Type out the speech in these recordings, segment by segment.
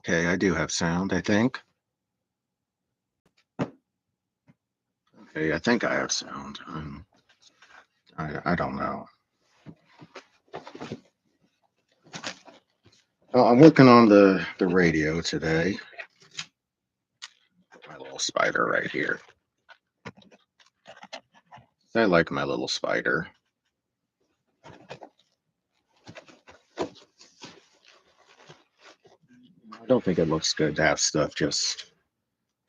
Okay, I do have sound, I think. Okay, I think I have sound. I don't know. Well, I'm working on the radio today. My little spider right here. I like my little spider. I don't think it looks good to have stuff just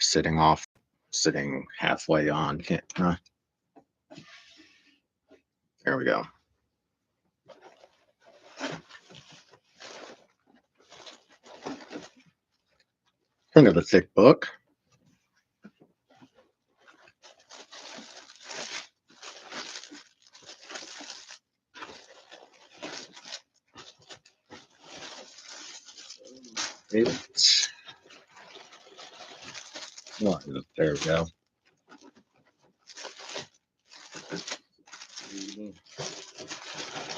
sitting halfway on. There we go. Kind of a thick book. There we go.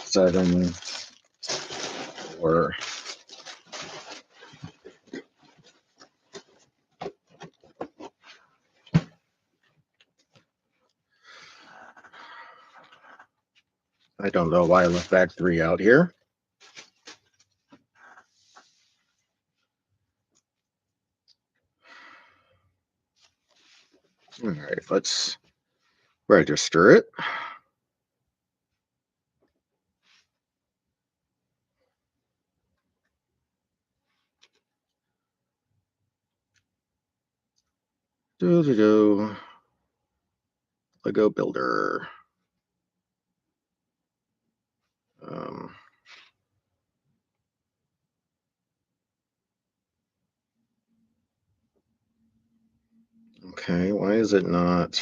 7, 4. I don't know why I left that 3 out here. All right, let's register it. Lego Builder. Okay, why is it not?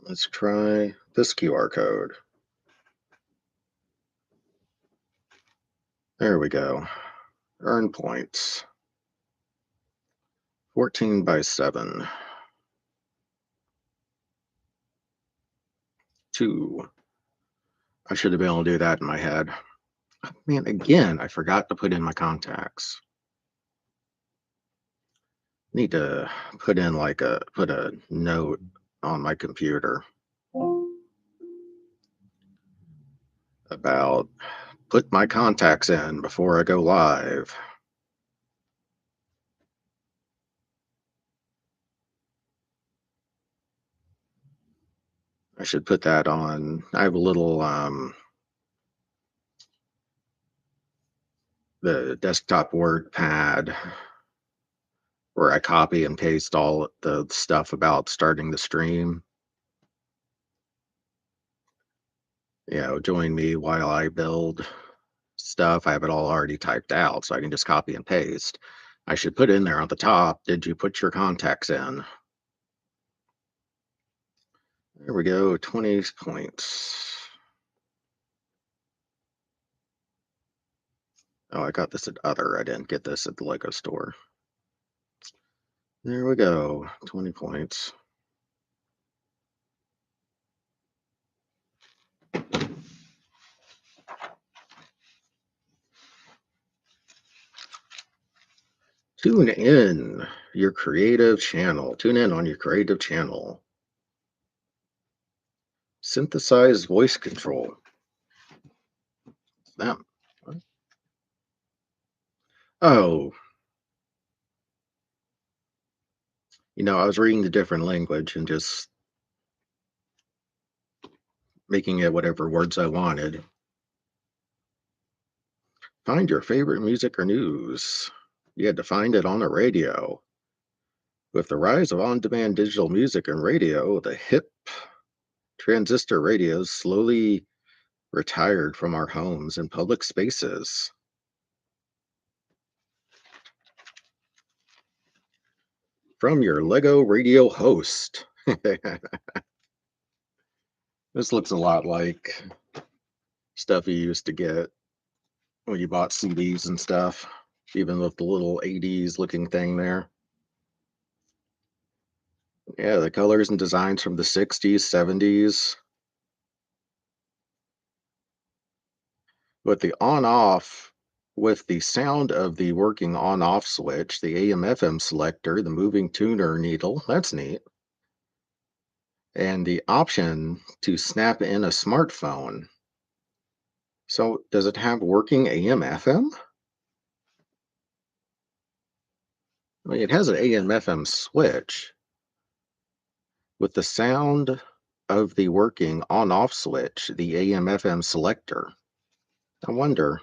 Let's try this QR code. There we go. Earn points. 14 by 7. 2. I should have been able to do that in my head. Man, again, I forgot to put in my contacts. Need to put a note on my computer about put my contacts in before I go live. I should put that on. I have a little the desktop Word pad where I copy and paste all the stuff about starting the stream. Join me while I build stuff. I have it all already typed out, so I can just copy and paste. I should put in there on the top, did you put your contacts in? There we go, 20 points. Oh, I got this at other. I didn't get this at the Lego store. There we go, 20 points. Tune in your creative channel. Tune in on your creative channel. Synthesize voice control. That. What? Oh. I was reading the different language and just making it whatever words I wanted. Find your favorite music or news. You had to find it on a radio. With the rise of on-demand digital music and radio, the hip transistor radios slowly retired from our homes and public spaces. From your Lego radio host. This looks a lot like stuff you used to get when you bought CDs and stuff, even with the little 80s looking thing there. Yeah, the colors and designs from the 60s, 70s. With the on off, with the sound of the working on off switch, the AM FM selector, the moving tuner needle, that's neat, and the option to snap in a smartphone. So, does it have working AM FM? I mean, it has an AM FM switch with the sound of the working on off switch, the AM FM selector. I wonder.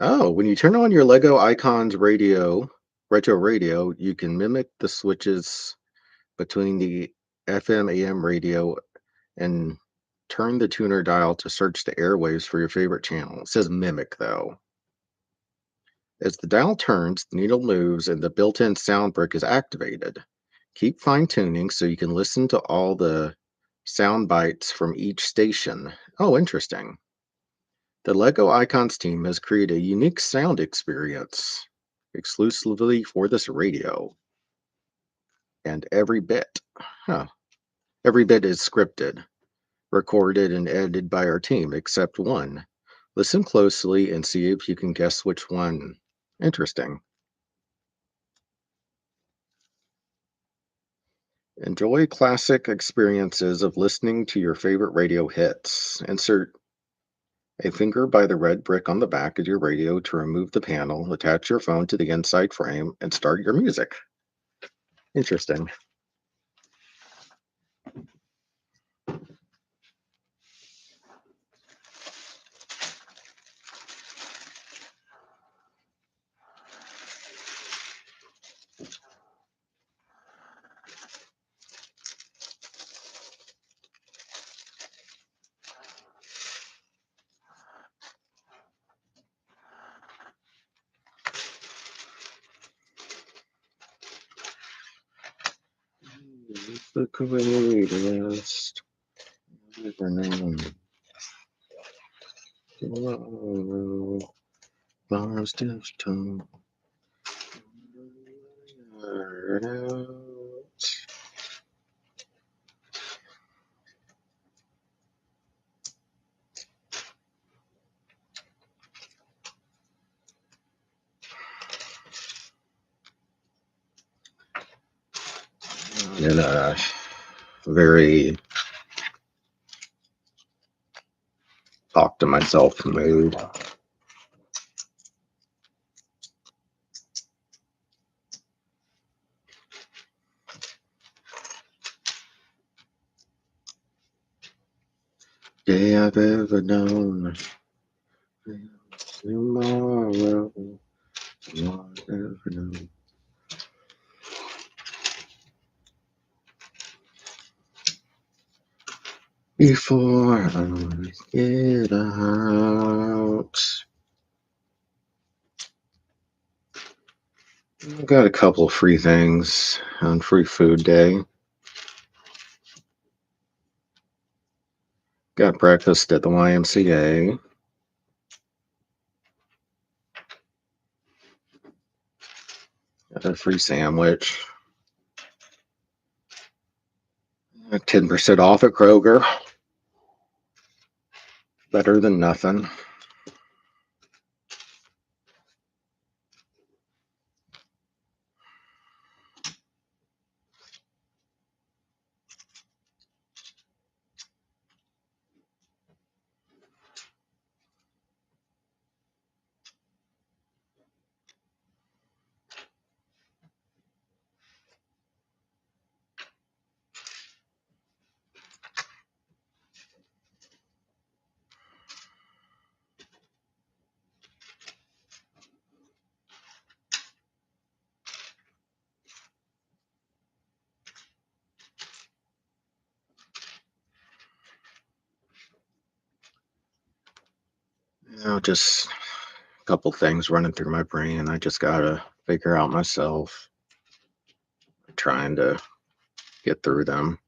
Oh, when you turn on your Lego Icons radio, retro radio, you can mimic the switches between the FM AM radio and turn the tuner dial to search the airwaves for your favorite channel. It says mimic though. As the dial turns, the needle moves and the built-in sound brick is activated. Keep fine-tuning so you can listen to all the sound bites from each station. Oh, interesting. The LEGO Icons team has created a unique sound experience exclusively for this radio, and every bit is scripted, recorded, and edited by our team except one. Listen closely and see if you can guess which one. Interesting. Enjoy classic experiences of listening to your favorite radio hits. Insert a finger by the red brick on the back of your radio to remove the panel, attach your phone to the inside frame, and start your music. Interesting. The greatest ever known. Whoa, Mars tone. In a very talk to myself mood. Day I've ever known. Tomorrow, not ever known. Before I get out. I got a couple of free things on Free Food Day. Got breakfast at the YMCA. Got a free sandwich. 10% off at Kroger. Better than nothing. Just a couple things running through my brain. I just gotta figure out myself. Trying to get through them.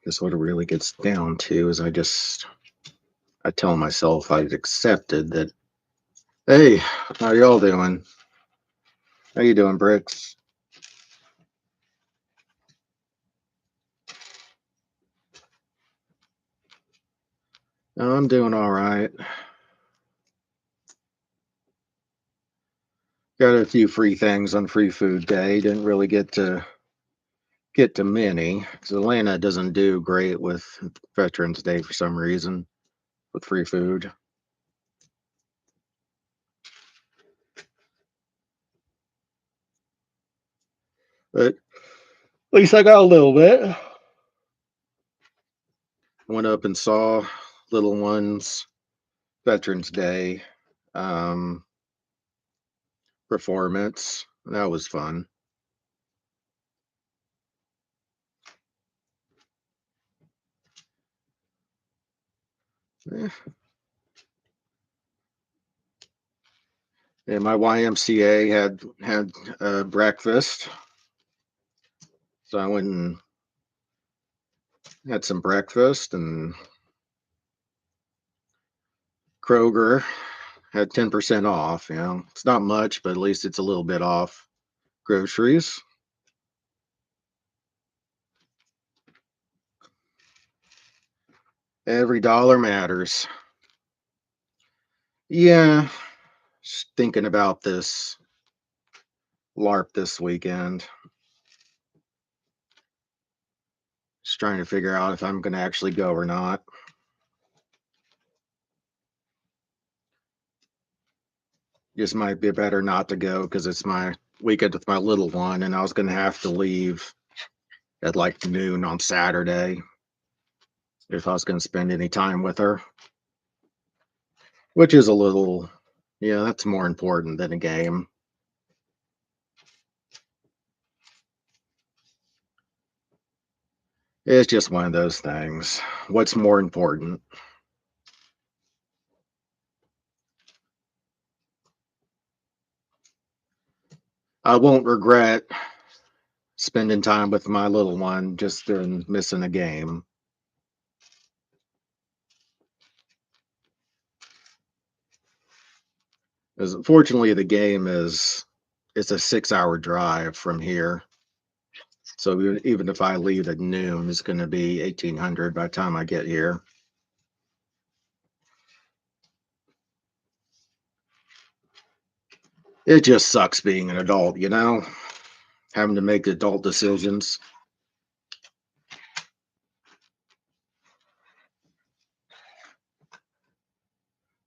Guess what it really gets down to is I tell myself I've accepted that. Hey, how y'all doing? How you doing, Bricks? Oh, I'm doing all right. Got a few free things on Free Food Day. Didn't really get to many because Atlanta doesn't do great with Veterans Day for some reason with free food. But at least I got a little bit. Went up and saw Little Ones Veterans Day um, performance. That was fun. Eh, and my YMCA had breakfast, so I went and had some breakfast. And Kroger had 10% off. It's not much, but at least it's a little bit off groceries. Every dollar matters. Yeah, just thinking about this LARP this weekend. Just trying to figure out if I'm going to actually go or not. Just might be better not to go because it's my weekend with my little one, and I was going to have to leave at like noon on Saturday if I was going to spend any time with her, which is a little, yeah, that's more important than a game. It's just one of those things. What's more important? I won't regret spending time with my little one just in missing a game. As unfortunately, the game is it's a 6 hour drive from here. So even if I leave at noon, it's going to be 1800 by the time I get here. It just sucks being an adult, having to make adult decisions.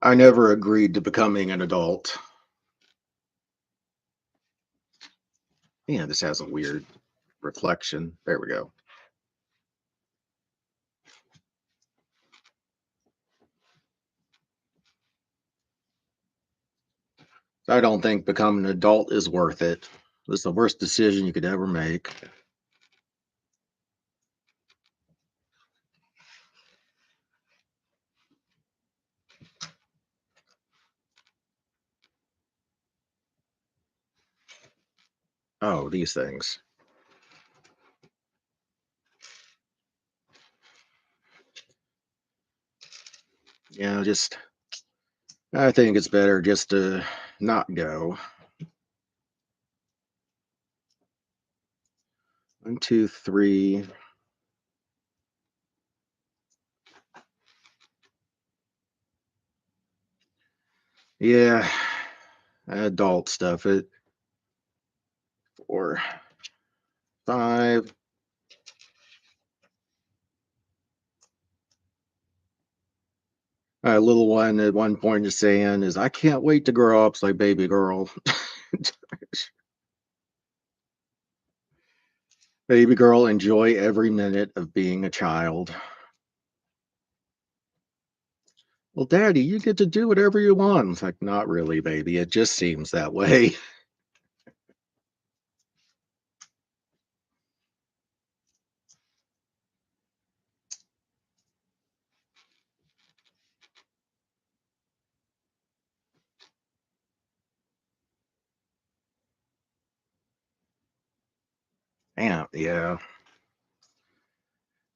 I never agreed to becoming an adult. Yeah, this has a weird reflection. There we go. I don't think becoming an adult is worth it. It's the worst decision you could ever make. Oh, these things. Just I think it's better just to not go. 1, 2, 3. Yeah, adult stuff. It 4, 5. A little one at one point is saying is I can't wait to grow up like baby girl. Baby girl, enjoy every minute of being a child. Well, daddy, you get to do whatever you want. It's like, not really, baby. It just seems that way. Yeah, yeah.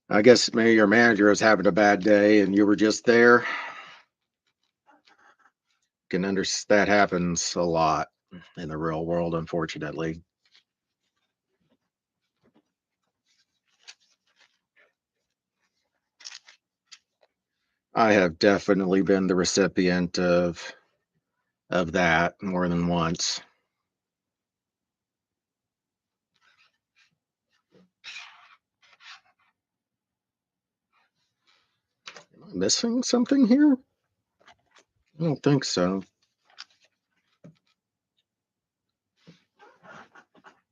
I guess maybe your manager was having a bad day and you were just there. Can understand that happens a lot in the real world, unfortunately. I have definitely been the recipient of that more than once. Am I missing something here? I don't think so.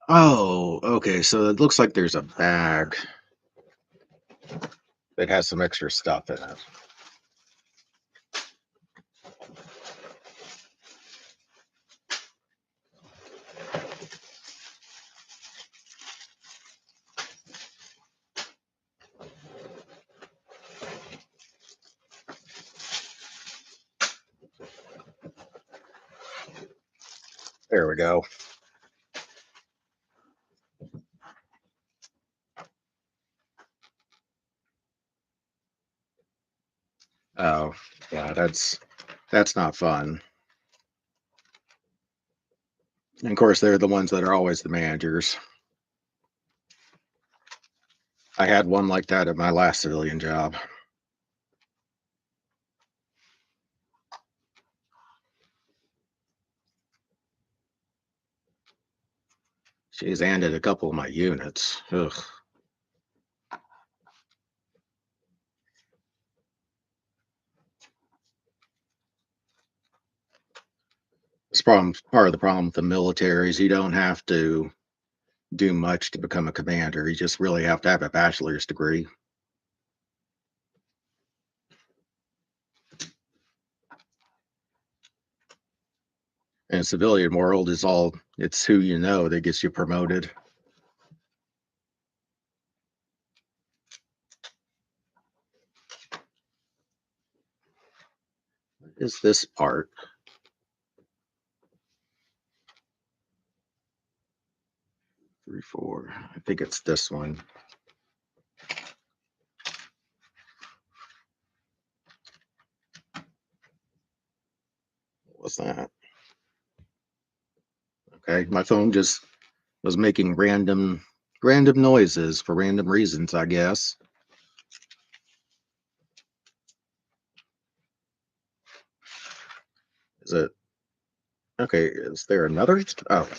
Oh, okay. So it looks like there's a bag that has some extra stuff in it. There we go. Oh, yeah, that's not fun. And of course, they're the ones that are always the managers. I had one like that at my last civilian job. She's handed a couple of my units. Ugh. It's part of the problem with the military is you don't have to do much to become a commander. You just really have to have a bachelor's degree. And civilian world is all it's who you know that gets you promoted. Is this part? 3, 4. I think it's this one. What was that? Okay, my phone just was making random noises for random reasons, I guess. Is it okay? Is there another? Oh,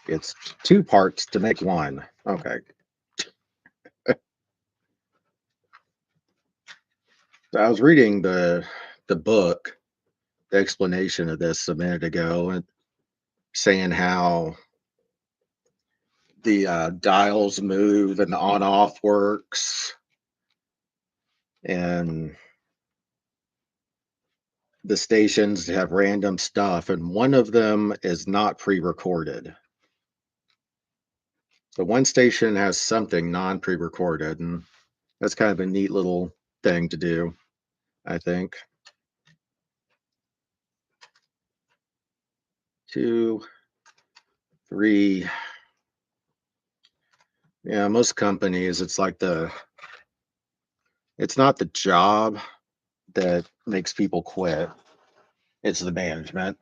it's two parts to make one. Okay. So I was reading the book, the explanation of this a minute ago, and saying how the dials move and the on off works, and the stations have random stuff, and one of them is not pre recorded. So one station has something non pre recorded, and that's kind of a neat little thing to do, I think. 2, 3. Yeah, most companies, it's not the job that makes people quit, it's the management.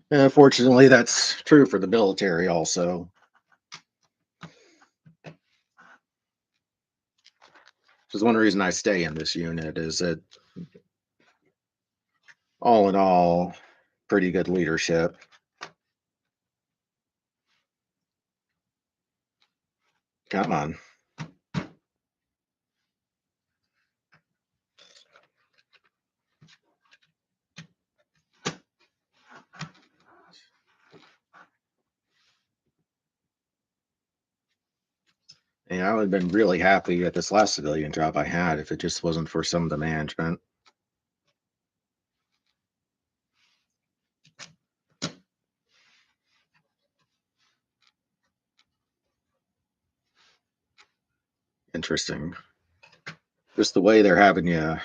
And unfortunately, that's true for the military also. Which is one reason I stay in this unit is that all in all, pretty good leadership. Come on. Yeah, I would have been really happy at this last civilian job I had if it just wasn't for some of the management. Interesting. Just the way they're having you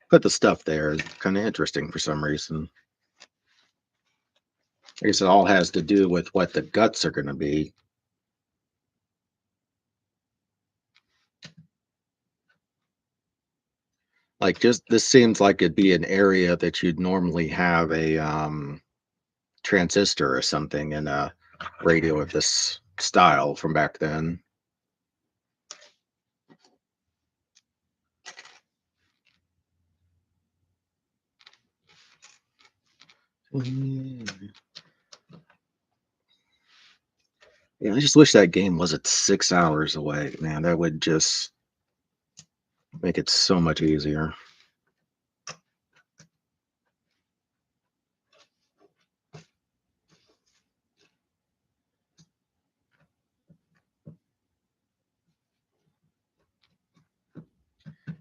put the stuff there is kind of interesting for some reason. I guess it all has to do with what the guts are going to be. Like, just this seems like it'd be an area that you'd normally have a transistor or something in a radio of this style from back then. Mm. Yeah, I just wish that game wasn't 6 hours away, man. That would just make it so much easier.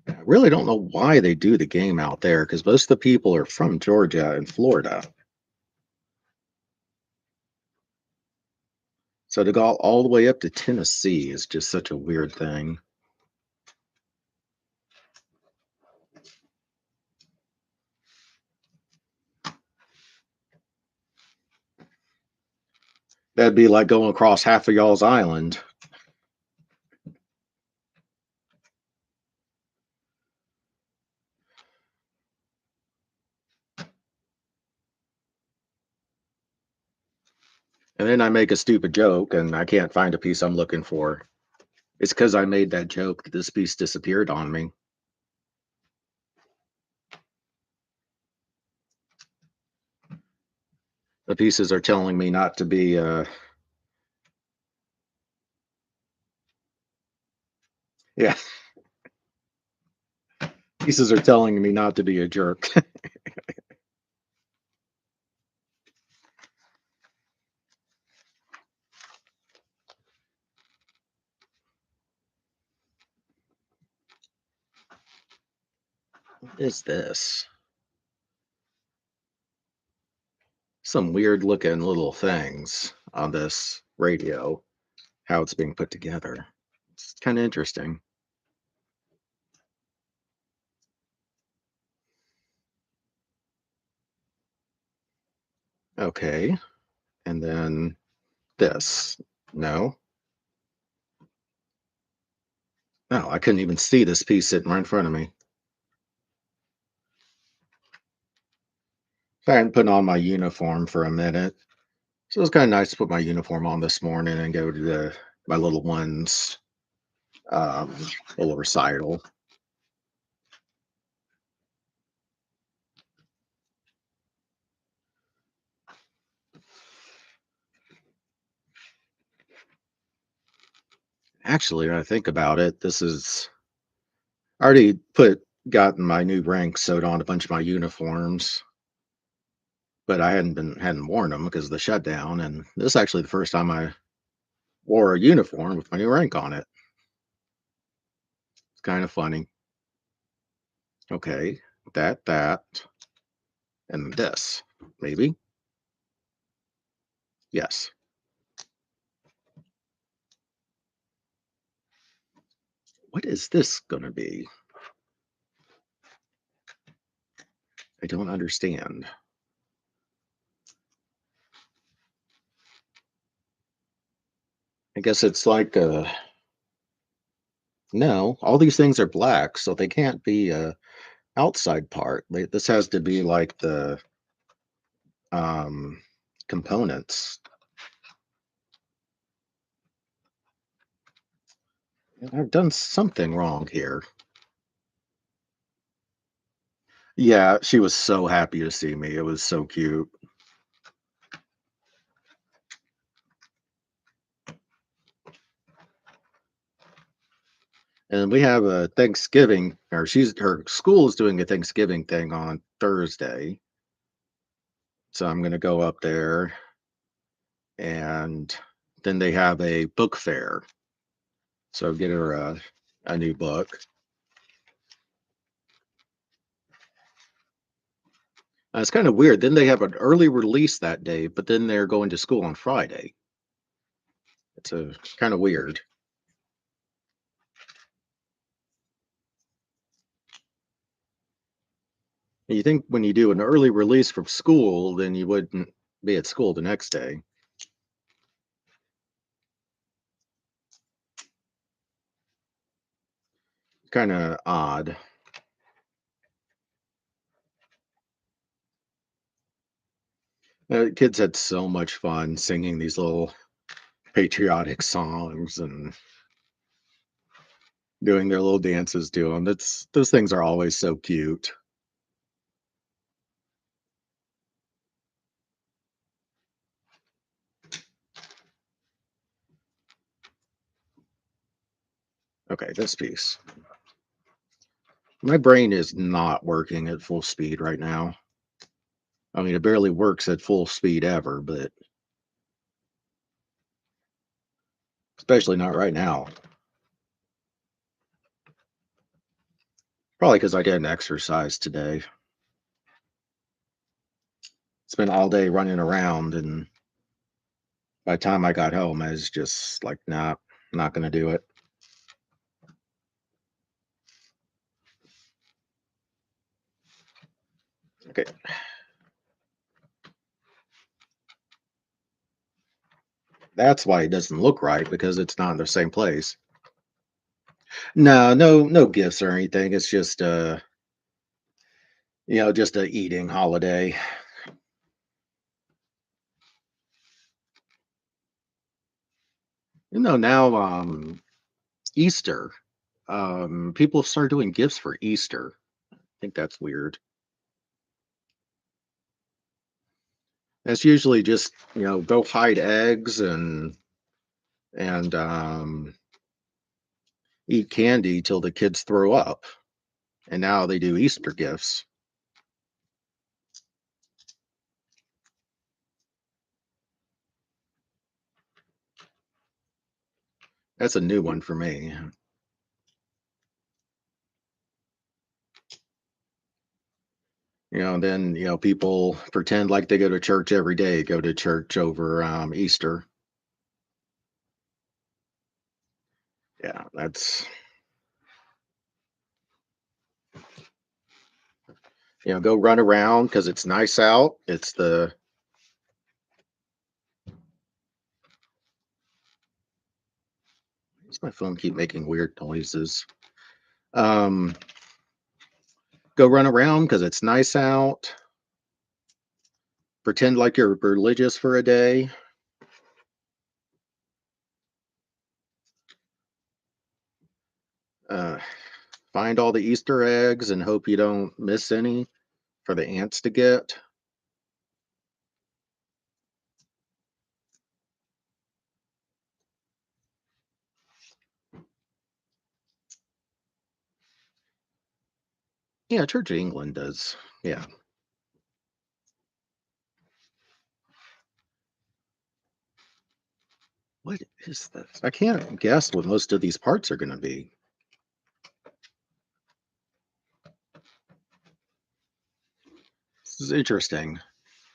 I really don't know why they do the game out there because most of the people are from Georgia and Florida. So to go all the way up to Tennessee is just such a weird thing. That'd be like going across half of y'all's island. And then I make a stupid joke and I can't find a piece I'm looking for. It's because I made that joke that this piece disappeared on me. The pieces are telling me not to be, yeah, pieces are telling me not to be a jerk. What is this? Some weird looking little things on this radio, how it's being put together. It's kind of interesting. Okay. And then this. No, no, I couldn't even see this piece sitting right in front of me. I hadn't put on my uniform for a minute. So it was kind of nice to put my uniform on this morning and go to my little one's um, little recital. Actually, when I think about it, this is I already gotten my new rank sewed on a bunch of my uniforms, but I hadn't worn them because of the shutdown. And this is actually the first time I wore a uniform with my new rank on it. It's kind of funny. Okay, that, and this. Maybe. Yes. What is this gonna be? I don't understand. I guess it's like no, all these things are black, so they can't be a outside part. This has to be like the um components. I've done something wrong here. Yeah, she was so happy to see me. It was so cute. And we have a Thanksgiving, or her school is doing a Thanksgiving thing on Thursday. So I'm gonna go up there and then they have a book fair. So get her a new book. It's kind of weird. Then they have an early release that day, but then they're going to school on Friday. It's a kind of weird. You think when you do an early release from school, then you wouldn't be at school the next day. Kind of odd. Kids had so much fun singing these little patriotic songs and doing their little dances to them. That's those things are always so cute. Okay, this piece. My brain is not working at full speed right now. I mean, it barely works at full speed ever, but especially not right now. Probably because I didn't exercise today. Spent all day running around, and by the time I got home, I was just like, nah, not going to do it. Okay, that's why it doesn't look right because it's not in the same place. No, no gifts or anything. It's just just a eating holiday. Now Easter. People start doing gifts for Easter. I think that's weird. That's usually just, go hide eggs and eat candy till the kids throw up. And now they do Easter gifts. That's a new one for me. Then, people pretend like they go to church every day, go to church over Easter. Yeah, go run around because it's nice out. Does my phone keep making weird noises? Um, Go run around because it's nice out. Pretend like you're religious for a day. Uh, Find all the Easter eggs and hope you don't miss any for the ants to get. Yeah, Church of England does. Yeah. What is this? I can't guess what most of these parts are going to be. This is interesting.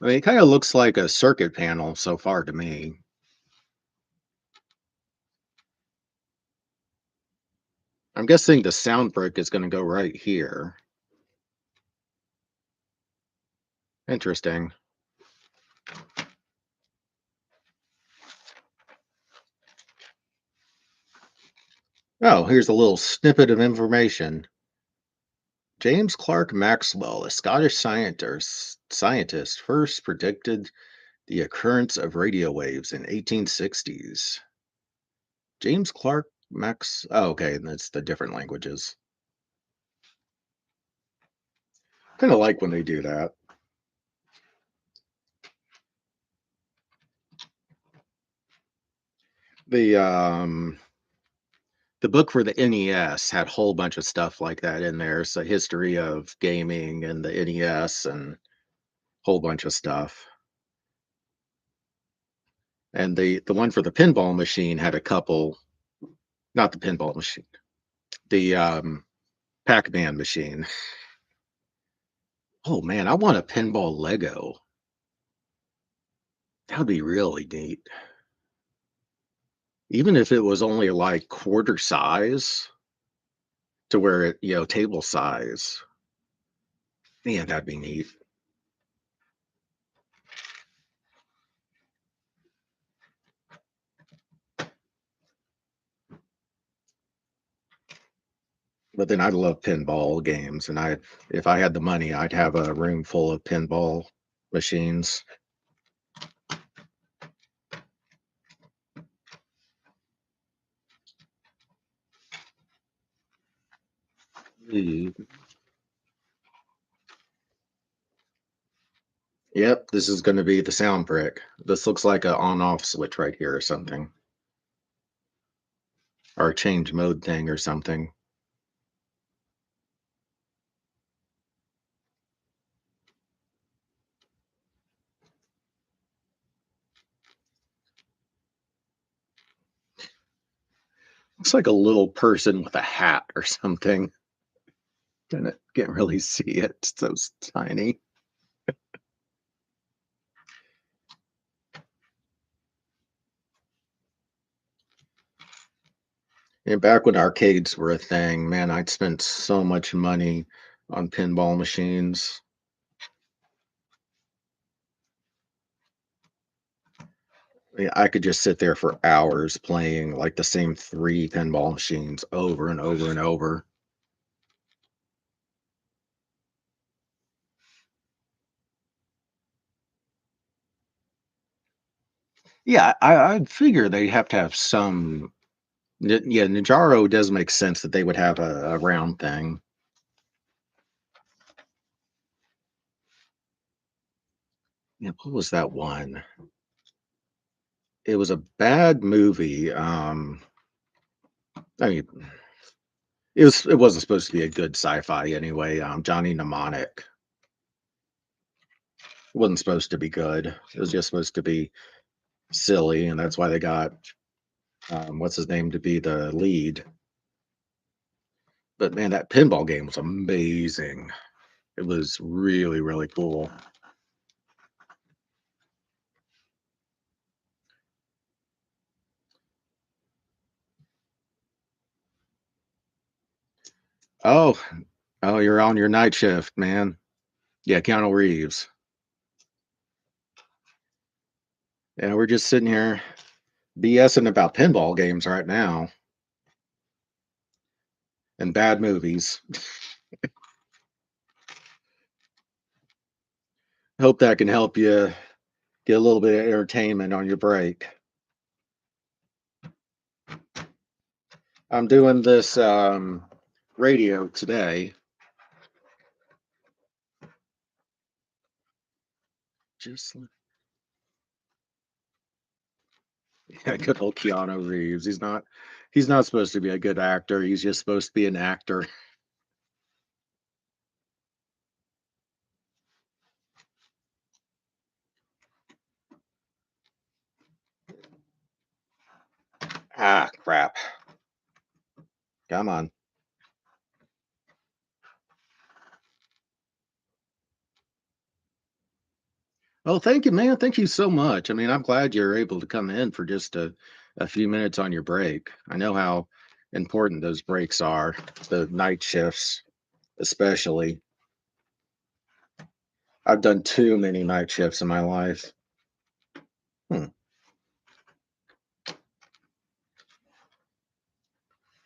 I mean, it kind of looks like a circuit panel so far to me. I'm guessing the sound brick is going to go right here. Interesting. Oh, here's a little snippet of information. James Clerk Maxwell, a Scottish scientist, first predicted the occurrence of radio waves in 1860s. James Clerk Max. Oh, okay, and that's the different languages. Kind of like when they do that. The the book for the NES had a whole bunch of stuff like that in there. It's a history of gaming and the NES and a whole bunch of stuff. And the one for the pinball machine had a couple, not the pinball machine, the Pac-Man machine. Oh man, I want a pinball Lego. That would be really neat. Even if it was only like quarter size to where it, table size. Man, that'd be neat. But then I love pinball games, and if I had the money, I'd have a room full of pinball machines. Mm. Yep, this is going to be the sound brick. This looks like a on-off switch right here or something, or a change mode thing or something. Looks like a little person with a hat or something. Can't really see it. It's so tiny. And back when arcades were a thing, man, I'd spent so much money on pinball machines. I could just sit there for hours playing like the same three pinball machines over and over and over. Yeah, I'd figure they have to have some. Yeah, Ninjaro does make sense that they would have a round thing. Yeah, what was that one? It was a bad movie. I mean, it wasn't supposed to be a good sci-fi anyway. Johnny Mnemonic. It wasn't supposed to be good. It was just supposed to be silly, and that's why they got what's his name to be the lead. But man, that pinball game was amazing. It was really, really cool. Oh, oh, you're on your night shift, man. Yeah, Keanu Reeves. And we're just sitting here BSing about pinball games right now and bad movies. Hope that can help you get a little bit of entertainment on your break. I'm doing this radio today. Just yeah, good old Keanu Reeves. He's not supposed to be a good actor. He's just supposed to be an actor. Ah, crap. Come on. Oh, thank you, man. Thank you so much. I mean, I'm glad you're able to come in for just a few minutes on your break. I know how important those breaks are, the night shifts, especially. I've done too many night shifts in my life. Hmm.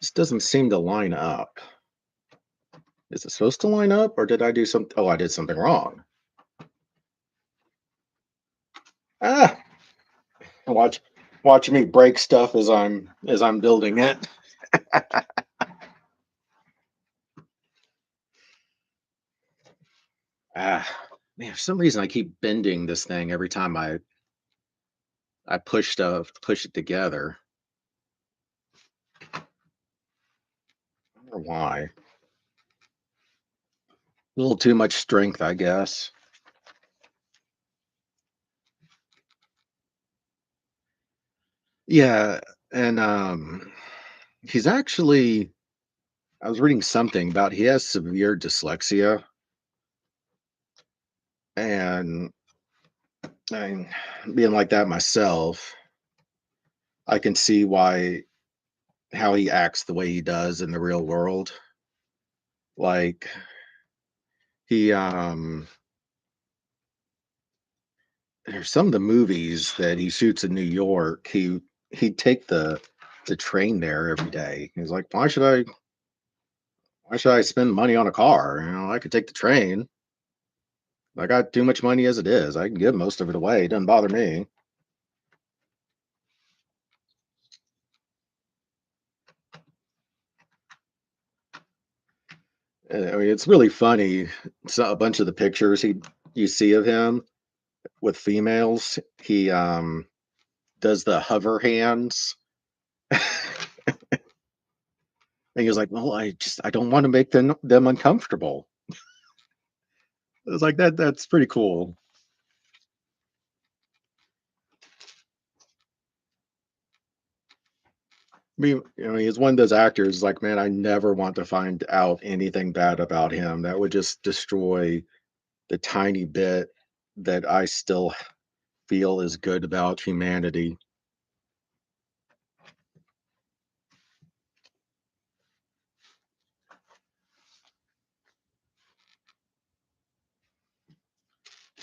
This doesn't seem to line up. Is it supposed to line up, or did I do something? Oh, I did something wrong. Ah, watch, watch me break stuff as I'm building it. Ah, man, for some reason I keep bending this thing every time I push it together. I wonder why. A little too much strength, I guess. Yeah, and he's actually. I was reading something about he has severe dyslexia, and I, being like that myself, I can see why how he acts the way he does in the real world. Like he there's some of the movies that he shoots in New York, he'd take the train there every day. He's like, why should I Why should I spend money on a car? I could take the train. I got too much money as it is. I can give most of it away. It doesn't bother me. I mean, it's really funny. So a bunch of the pictures you see of him with females, he does the hover hands. And he was like, "Well, I don't want to make them uncomfortable." I was like, that's pretty cool. He's one of those actors. Like, man, I never want to find out anything bad about him. That would just destroy the tiny bit that I still feel is good about humanity.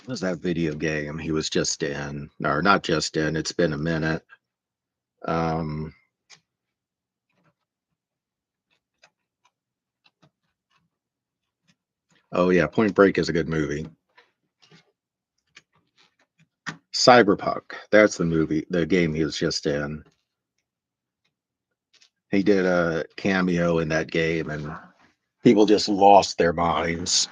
What was that video game he was just in? Or not just in, it's been a minute. Um, oh yeah, Point Break is a good movie. Cyberpunk, that's the game he was just in. He did a cameo in that game and people just lost their minds.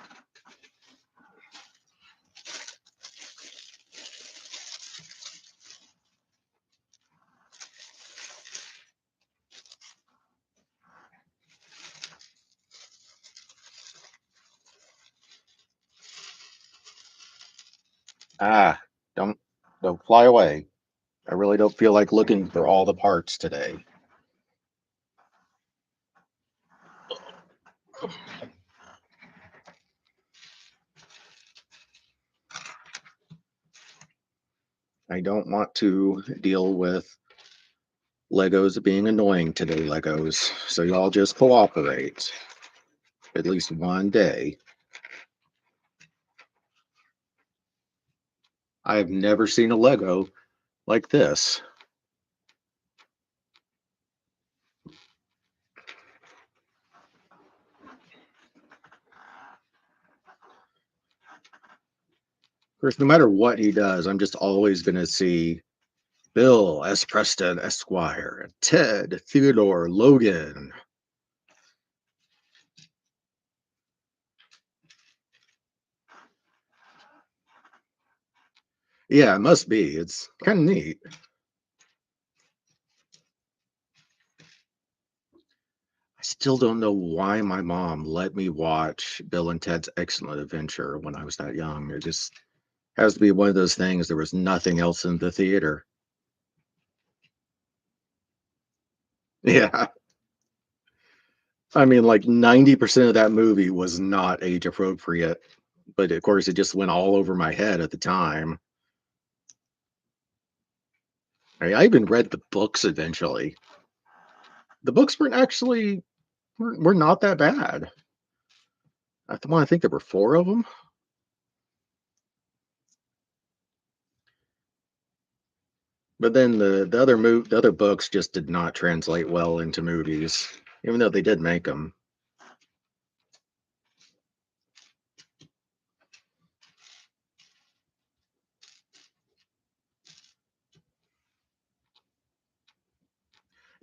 Ah, don't don't fly away. I really don't feel like looking for all the parts today. I don't want to deal with Legos being annoying today, Legos. So y'all just cooperate at least one day. I have never seen a Lego like this. Of course, no matter what he does, I'm just always going to see Bill S. Preston Esquire, Ted Theodore Logan. Yeah, it must be. It's kind of neat. I still don't know why my mom let me watch Bill and Ted's Excellent Adventure when I was that young. It just has to be one of those things. There was nothing else in the theater. Yeah. I mean, like 90% of that movie was not age appropriate, but of course, it just went all over my head at the time. I even read the books eventually. The books weren't actually were not that bad. I think there were 4 of them, but then the other books just did not translate well into movies, even though they did make them.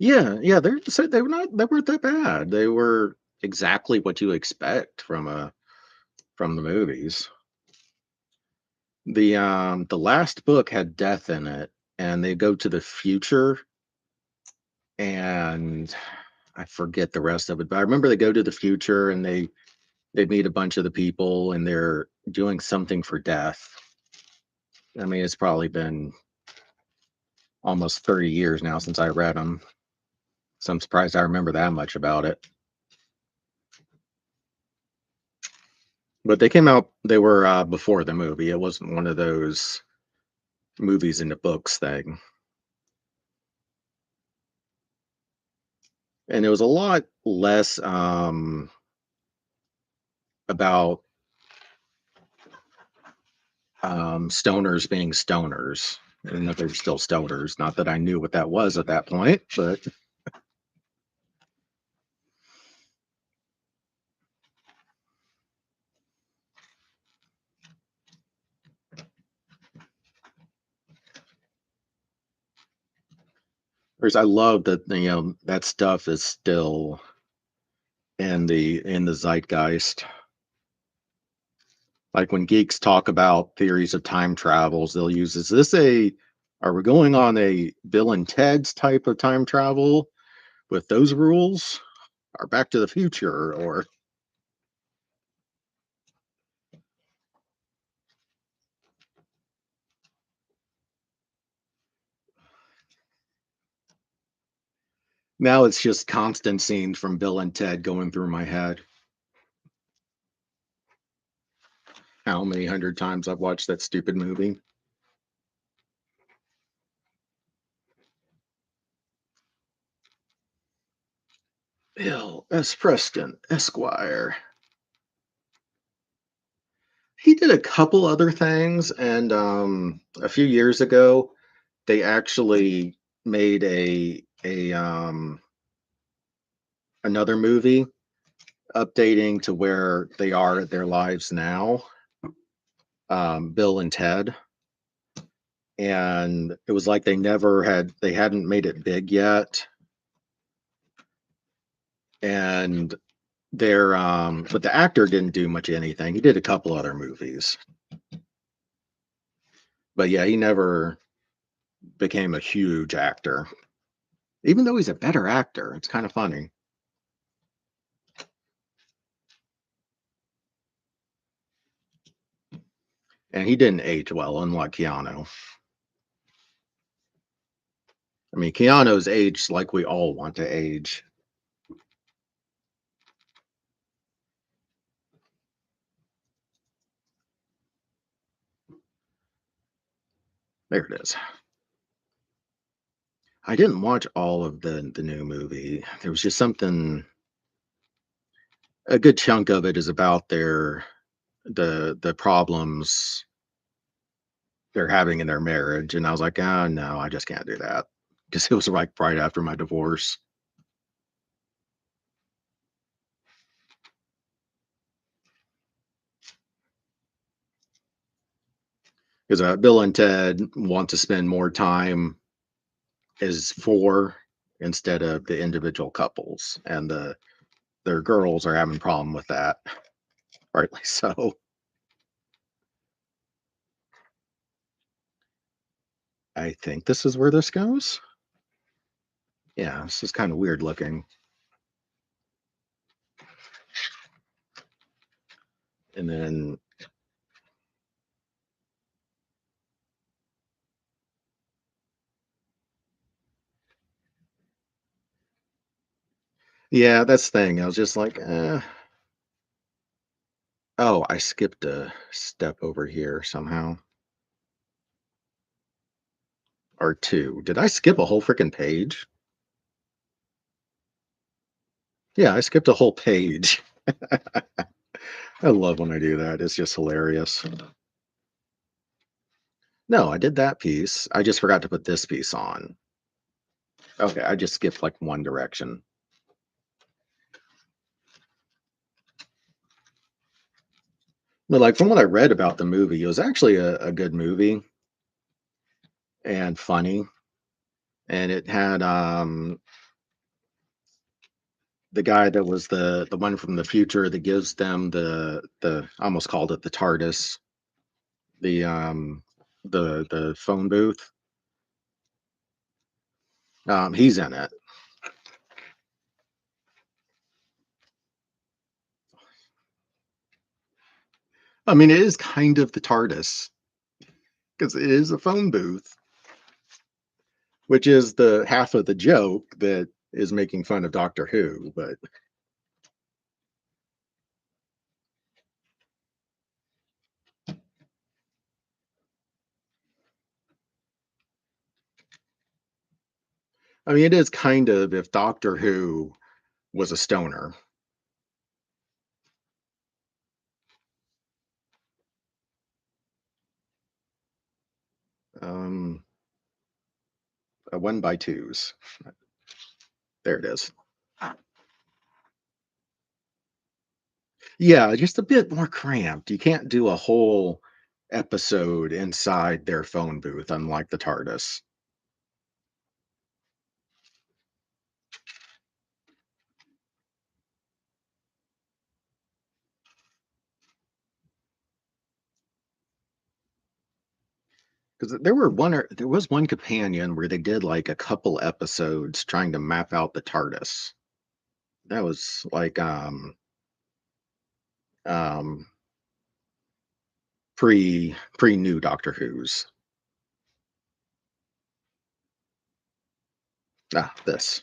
Yeah, yeah, they weren't that bad. They were exactly what you expect from the movies. The last book had death in it, and they go to the future, and I forget the rest of it, but I remember they go to the future and they meet a bunch of the people and they're doing something for death. I mean, it's probably been almost 30 years now since I read them, so I'm surprised I remember that much about it. But they were before the movie. It wasn't one of those movies in the books thing. And it was a lot less about stoners being stoners. And that they're still stoners. Not that I knew what that was at that point, but Whereas I love that, that stuff is still in the zeitgeist. Like when geeks talk about theories of time travels, they'll use, is this a are we going on a Bill and Ted's type of time travel with those rules? Or Back to the Future? Or now it's just constant scenes from Bill and Ted going through my head. How many hundred times I've watched that stupid movie. Bill S. Preston, Esquire. He did a couple other things, and a few years ago, they actually made a another movie updating to where they are at their lives now, Bill and Ted, and it was like they hadn't made it big yet, and but the actor didn't do much anything. He did a couple other movies, but yeah, he never became a huge actor, even though he's a better actor. It's kind of funny. And he didn't age well, unlike Keanu. I mean, Keanu's aged like we all want to age. There it is. I didn't watch all of the new movie. There was just something. A good chunk of it is about the problems they're having in their marriage, and I was like, oh no, I just can't do that because it was like right after my divorce. Because Bill and Ted want to spend more time as four instead of the individual couples, and their girls are having problem with that, rightly so. I think this is where this goes. Yeah, this is kind of weird looking. And then, yeah, that's the thing. I was just like, oh, I skipped a step over here somehow, or two. Did I skip a whole freaking page? Yeah, I skipped a whole page. I love when I do that. It's just hilarious. No, I did that piece. I just forgot to put this piece on. Okay, I just skipped like one direction. But like from what I read about the movie, it was actually a good movie and funny. And it had the guy that was the one from the future that gives them the I almost called it the TARDIS, the the phone booth. He's in it. I mean, it is kind of the TARDIS because it is a phone booth, which is the half of the joke that is making fun of Doctor Who. But I mean, it is kind of if Doctor Who was a stoner. Um, a one by twos. There it is. Yeah, just a bit more cramped. You can't do a whole episode inside their phone booth, unlike the TARDIS. because there was one companion where they did like a couple episodes trying to map out the TARDIS. That was like um pre new Doctor Who's. This.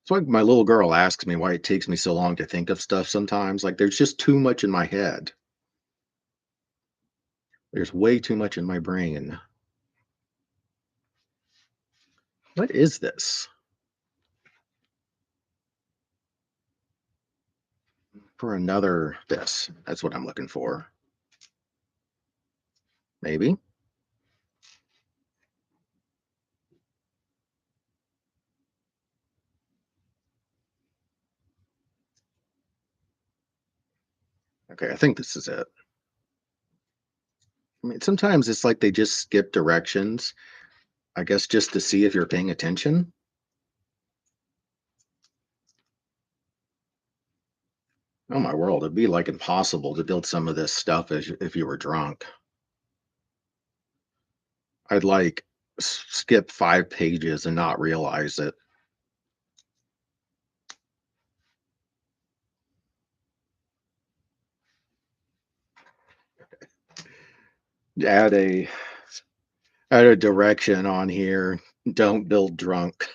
It's like my little girl asks me why it takes me so long to think of stuff sometimes. Like there's just too much in my head. There's way too much in my brain. What is this? For another this. That's what I'm looking for. Maybe. Okay, I think this is it. I mean, sometimes it's like they just skip directions, I guess just to see if you're paying attention. Oh my world, it'd be like impossible to build some of this stuff if you were drunk. I'd like skip 5 pages and not realize it. Add a add a direction on here. Don't build drunk.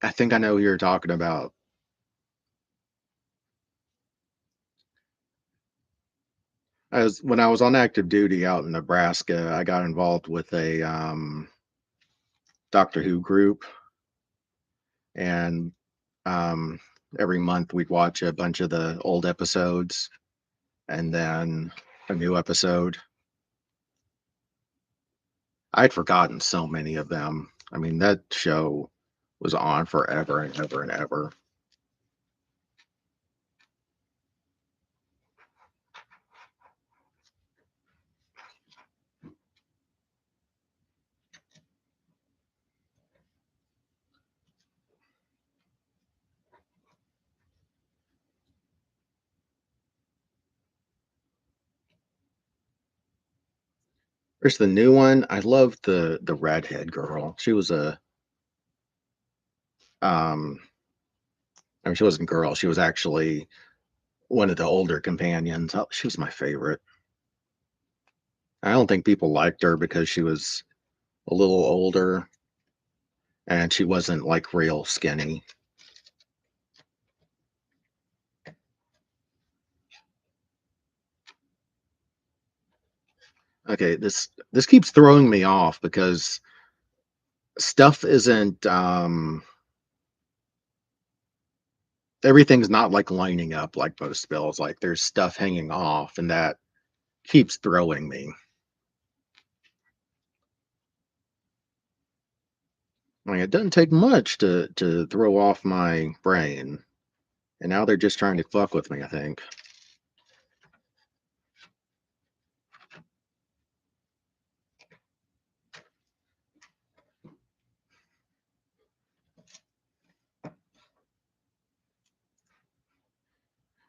I think I know who you're talking about. As when I was on active duty out in Nebraska, I got involved with a Doctor Who group, and um, every month we'd watch a bunch of the old episodes and then a new episode. I'd forgotten so many of them. I mean, that show was on forever and ever and ever. There's the new one. I love the redhead girl. She was a um I mean she wasn't a girl, she was actually one of the older companions. She was my favorite. I don't think people liked her because she was a little older and she wasn't like real skinny. Okay, this keeps throwing me off because stuff isn't everything's not like lining up like most spells. Like there's stuff hanging off and that keeps throwing me. I mean, it doesn't take much to throw off my brain. And now they're just trying to fuck with me, I think.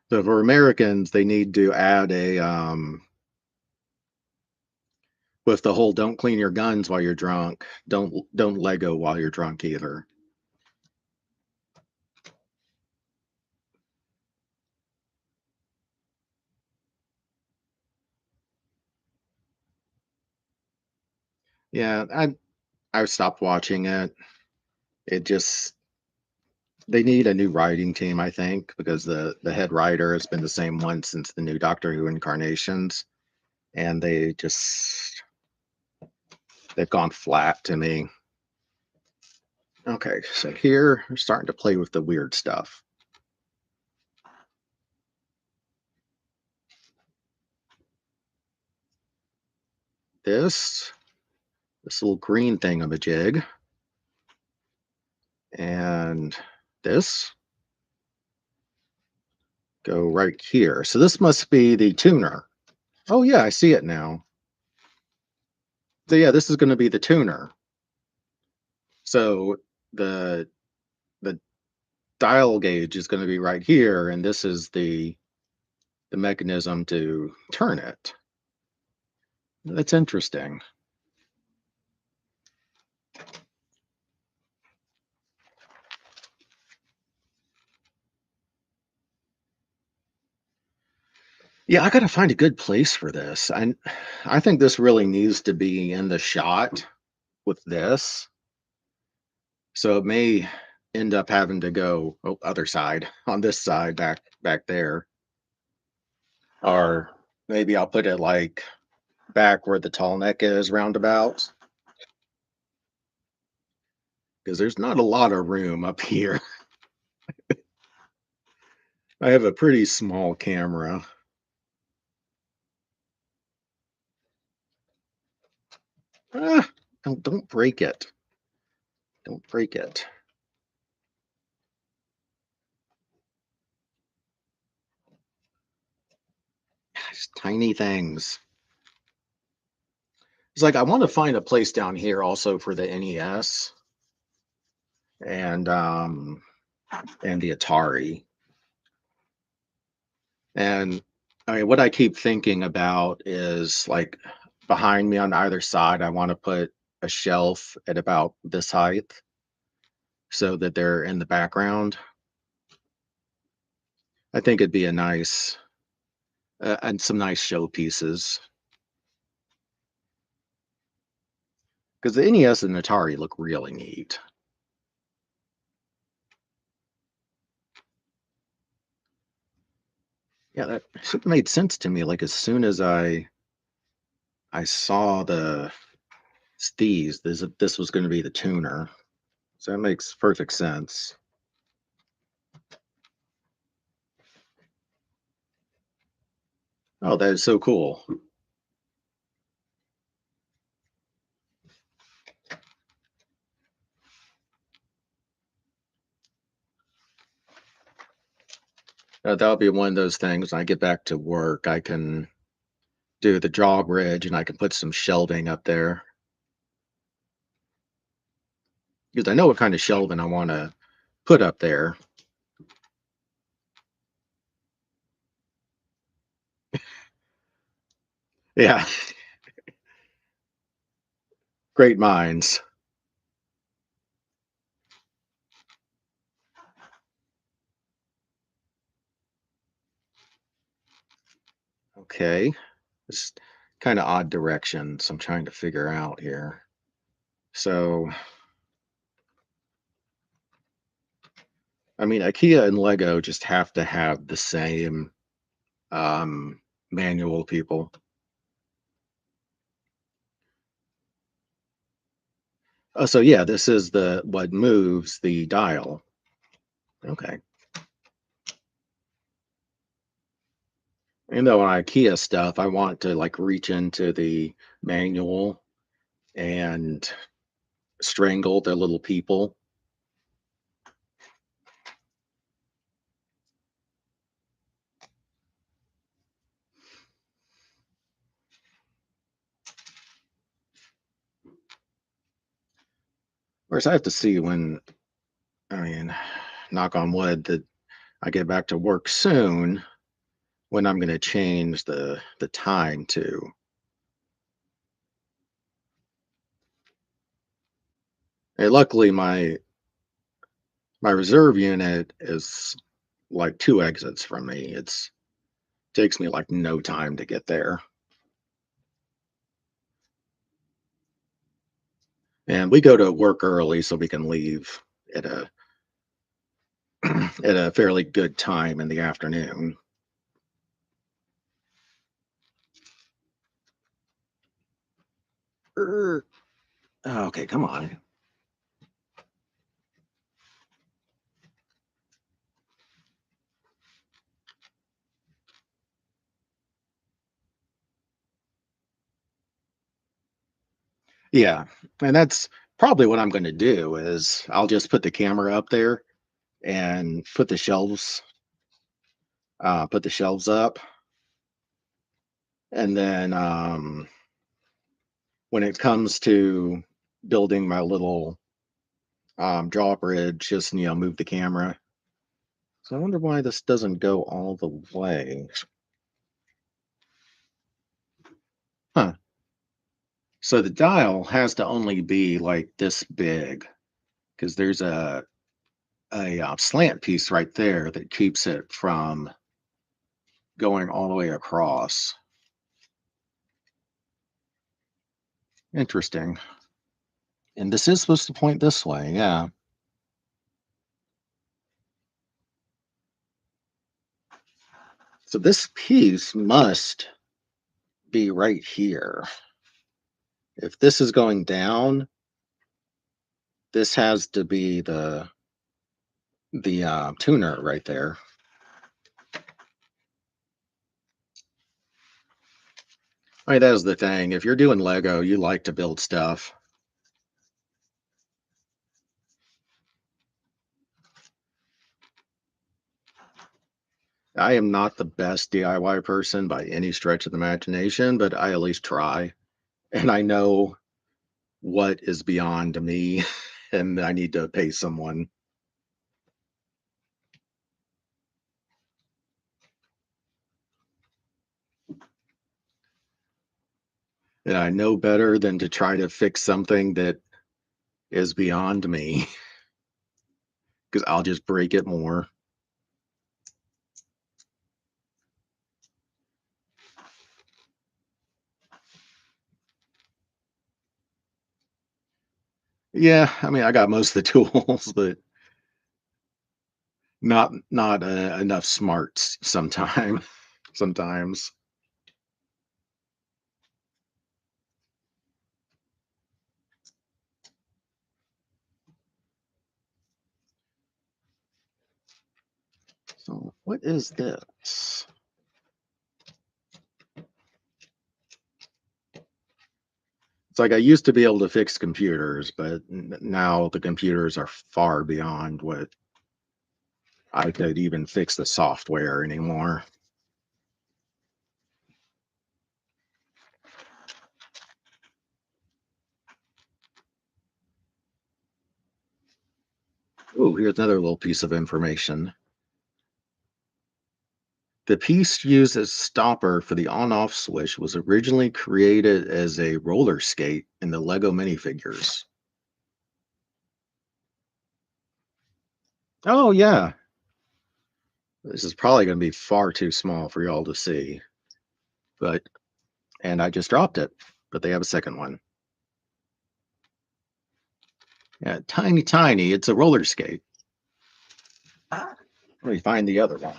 So for Americans, they need to add a with the whole don't clean your guns while you're drunk. Don't Lego while you're drunk either. Yeah, I stopped watching it. It just they need a new writing team, I think, because the head writer has been the same one since the new Doctor Who incarnations, and they've gone flat to me. Okay, so here we're starting to play with the weird stuff. This this little green thing of a jig, and this go right here. So this must be the tuner. Oh yeah, I see it now. So yeah, this is going to be the tuner. So the the dial gauge is going to be right here, and this is the mechanism to turn it. That's interesting. Yeah, I got to find a good place for this. I think this really needs to be in the shot with this. So it may end up having to go other side on this side back there, or maybe I'll put it like back where the tall neck is roundabout because there's not a lot of room up here. I have a pretty small camera. Ah, don't break it. Don't break it. Just tiny things. It's like I want to find a place down here also for the NES and um and the Atari. And I mean, what I keep thinking about is like behind me on either side, I want to put a shelf at about this height so that they're in the background. I think it'd be a nice and some nice showpieces because the NES and Atari look really neat. Yeah, that should have made sense to me. Like as soon as I saw this was going to be the tuner, so that makes perfect sense. Oh, that is so cool. That'll be one of those things. When I get back to work, I can do the drawbridge and I can put some shelving up there because I know what kind of shelving I want to put up there. Yeah, great minds. Okay, it's kind of odd directions I'm trying to figure out here. So, I mean, IKEA and Lego just have to have the same manual people. So yeah, this is the what moves the dial. Okay. And though on IKEA stuff, I want to like reach into the manual and strangle the little people. Whereas I have to see when, I mean, knock on wood, that I get back to work soon when I'm going to change the time to. And luckily, my reserve unit is like two exits from me. It's takes me like no time to get there. And we go to work early so we can leave at a at a fairly good time in the afternoon. Er, okay, come on. Yeah, and that's probably what I'm going to do is I'll just put the camera up there and put the shelves up. And then when it comes to building my little drawbridge, just move the camera. So I wonder why this doesn't go all the way. Huh. So the dial has to only be like this big because there's a slant piece right there that keeps it from going all the way across. Interesting. And this is supposed to point this way, yeah. So this piece must be right here. If this is going down, this has to be the tuner right there. I mean, that is the thing. If you're doing Lego, you like to build stuff. I am not the best DIY person by any stretch of the imagination, but I at least try. And I know what is beyond me, and I need to pay someone. And I know better than to try to fix something that is beyond me because I'll just break it more. Yeah, I mean, I got most of the tools, but not enough smarts sometime sometimes. So what is this? It's like I used to be able to fix computers, but now the computers are far beyond what I could even fix the software anymore. Oh, here's another little piece of information. The piece used as stopper for the on-off switch was originally created as a roller skate in the Lego minifigures. Oh yeah, this is probably going to be far too small for y'all to see, but and I just dropped it, but they have a second one. Yeah, tiny, tiny. It's a roller skate. Let me find the other one.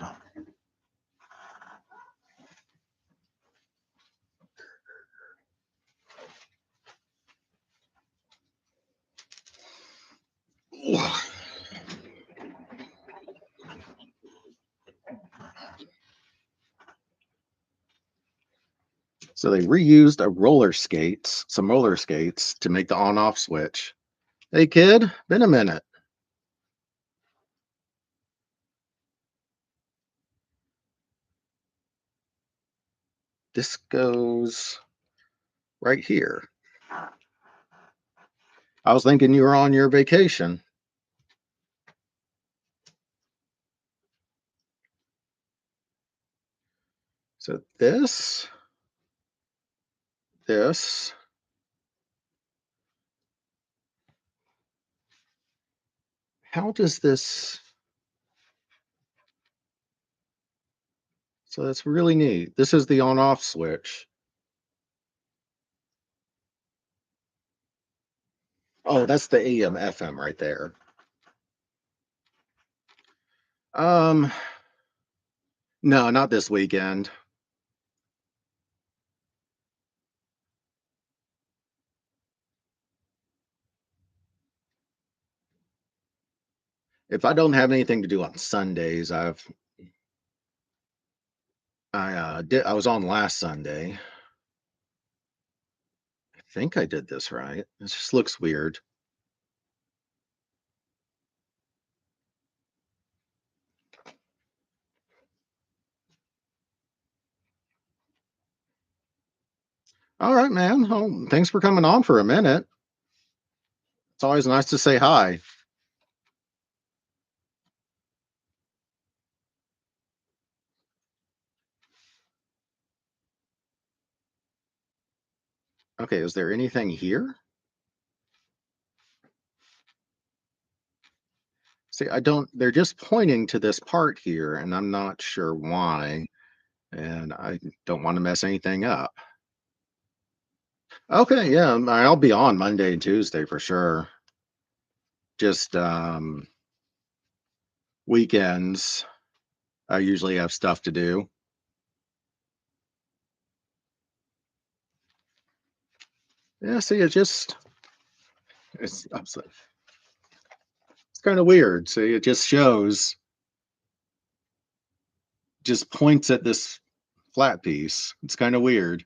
So they reused some roller skates to make the on-off switch. Hey kid, been a minute. This goes right here. I was thinking you were on your vacation. So this, how does this? So that's really neat. This is the on-off switch. Oh, that's the AM FM right there. Um, no, not this weekend. If I don't have anything to do on Sundays, I was on last Sunday. I think I did this right. It just looks weird. All right, man. Oh, thanks for coming on for a minute. It's always nice to say hi. Okay, is there anything here? See, I don't, they're just pointing to this part here, and I'm not sure why, and I don't want to mess anything up. Okay, yeah, I'll be on Monday and Tuesday for sure. Just weekends, I usually have stuff to do. Yeah, see, it's, I'm so- it's kind of weird. See, it just shows, just points at this flat piece. It's kind of weird.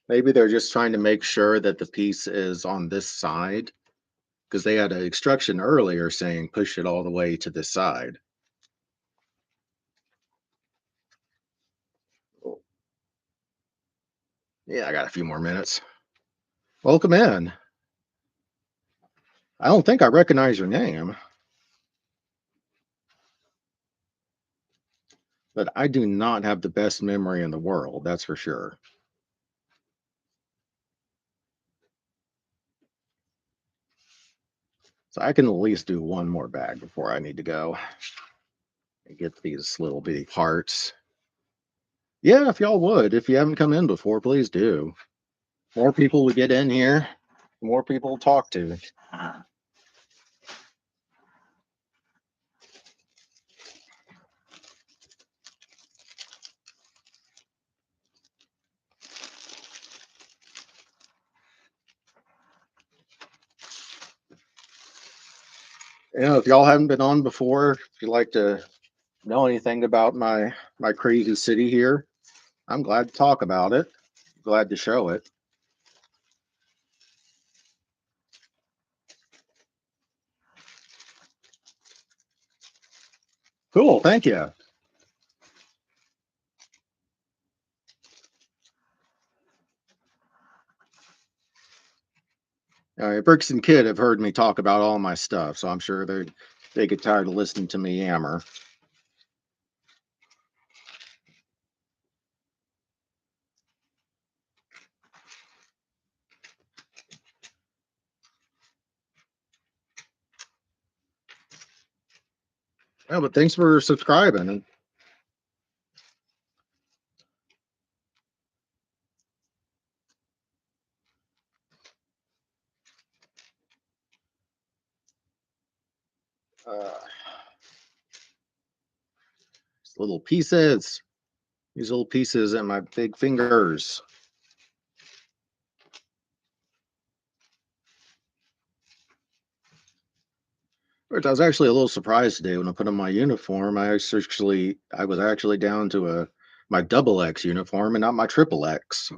Maybe they're just trying to make sure that the piece is on this side because they had an instruction earlier saying push it all the way to this side. Oh, yeah, I got a few more minutes. Welcome in. I don't think I recognize your name, but I do not have the best memory in the world. That's for sure. So I can at least do one more bag before I need to go and get these little bitty parts. Yeah, if y'all would. If you haven't come in before, please do. More people we get in here, the more people to talk to. If y'all haven't been on before, if you'd like to know anything about my crazy city here, I'm glad to talk about it. Glad to show it. Cool, thank you. Bricks and Kid have heard me talk about all my stuff, so I'm sure they get tired of listening to me yammer. Yeah, but thanks for subscribing. And uh, little pieces, these little pieces and my big fingers. Which I was actually a little surprised today when I put on my uniform. I was actually down to a my double X uniform and not my triple X.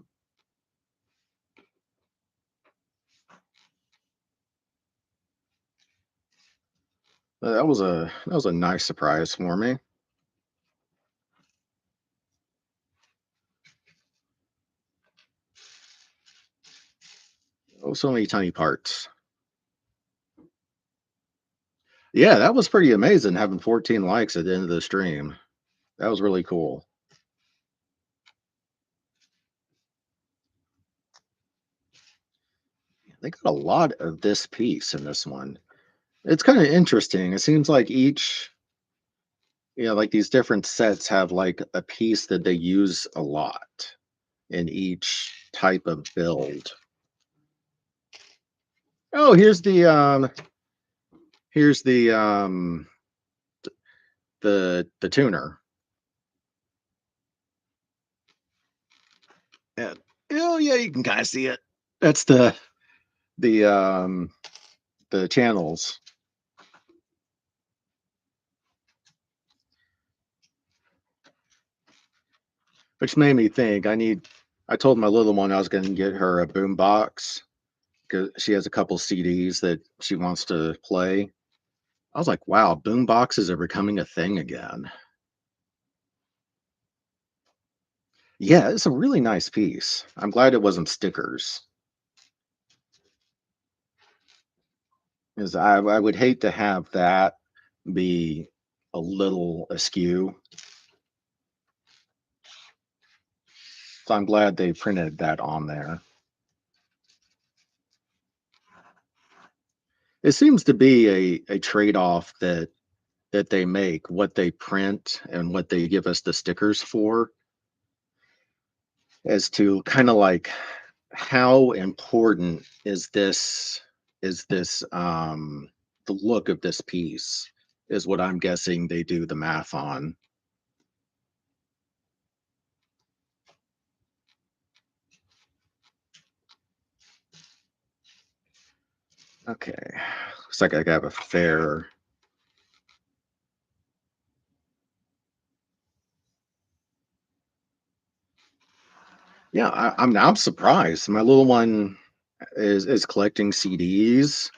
That was a nice surprise for me. Oh, so many tiny parts. Yeah, that was pretty amazing having 14 likes at the end of the stream. That was really cool. They got a lot of this piece in this one. It's kind of interesting. It seems like like these different sets have like a piece that they use a lot in each type of build. Oh, here's the tuner. Yeah. Oh yeah, you can kind of see it. That's the the channels, which made me think I told my little one I was going to get her a boom box because she has a couple CDs that she wants to play. I was like, wow, boom boxes are becoming a thing again. Yeah, it's a really nice piece. I'm glad it wasn't stickers, 'cause I would hate to have that be a little askew. So I'm glad they printed that on there. It seems to be a trade-off that they make, what they print and what they give us the stickers for, as to kind of like how important is this the look of this piece is what I'm guessing they do the math on. Okay. Looks like I have a fair. Yeah, I'm surprised. My little one is collecting CDs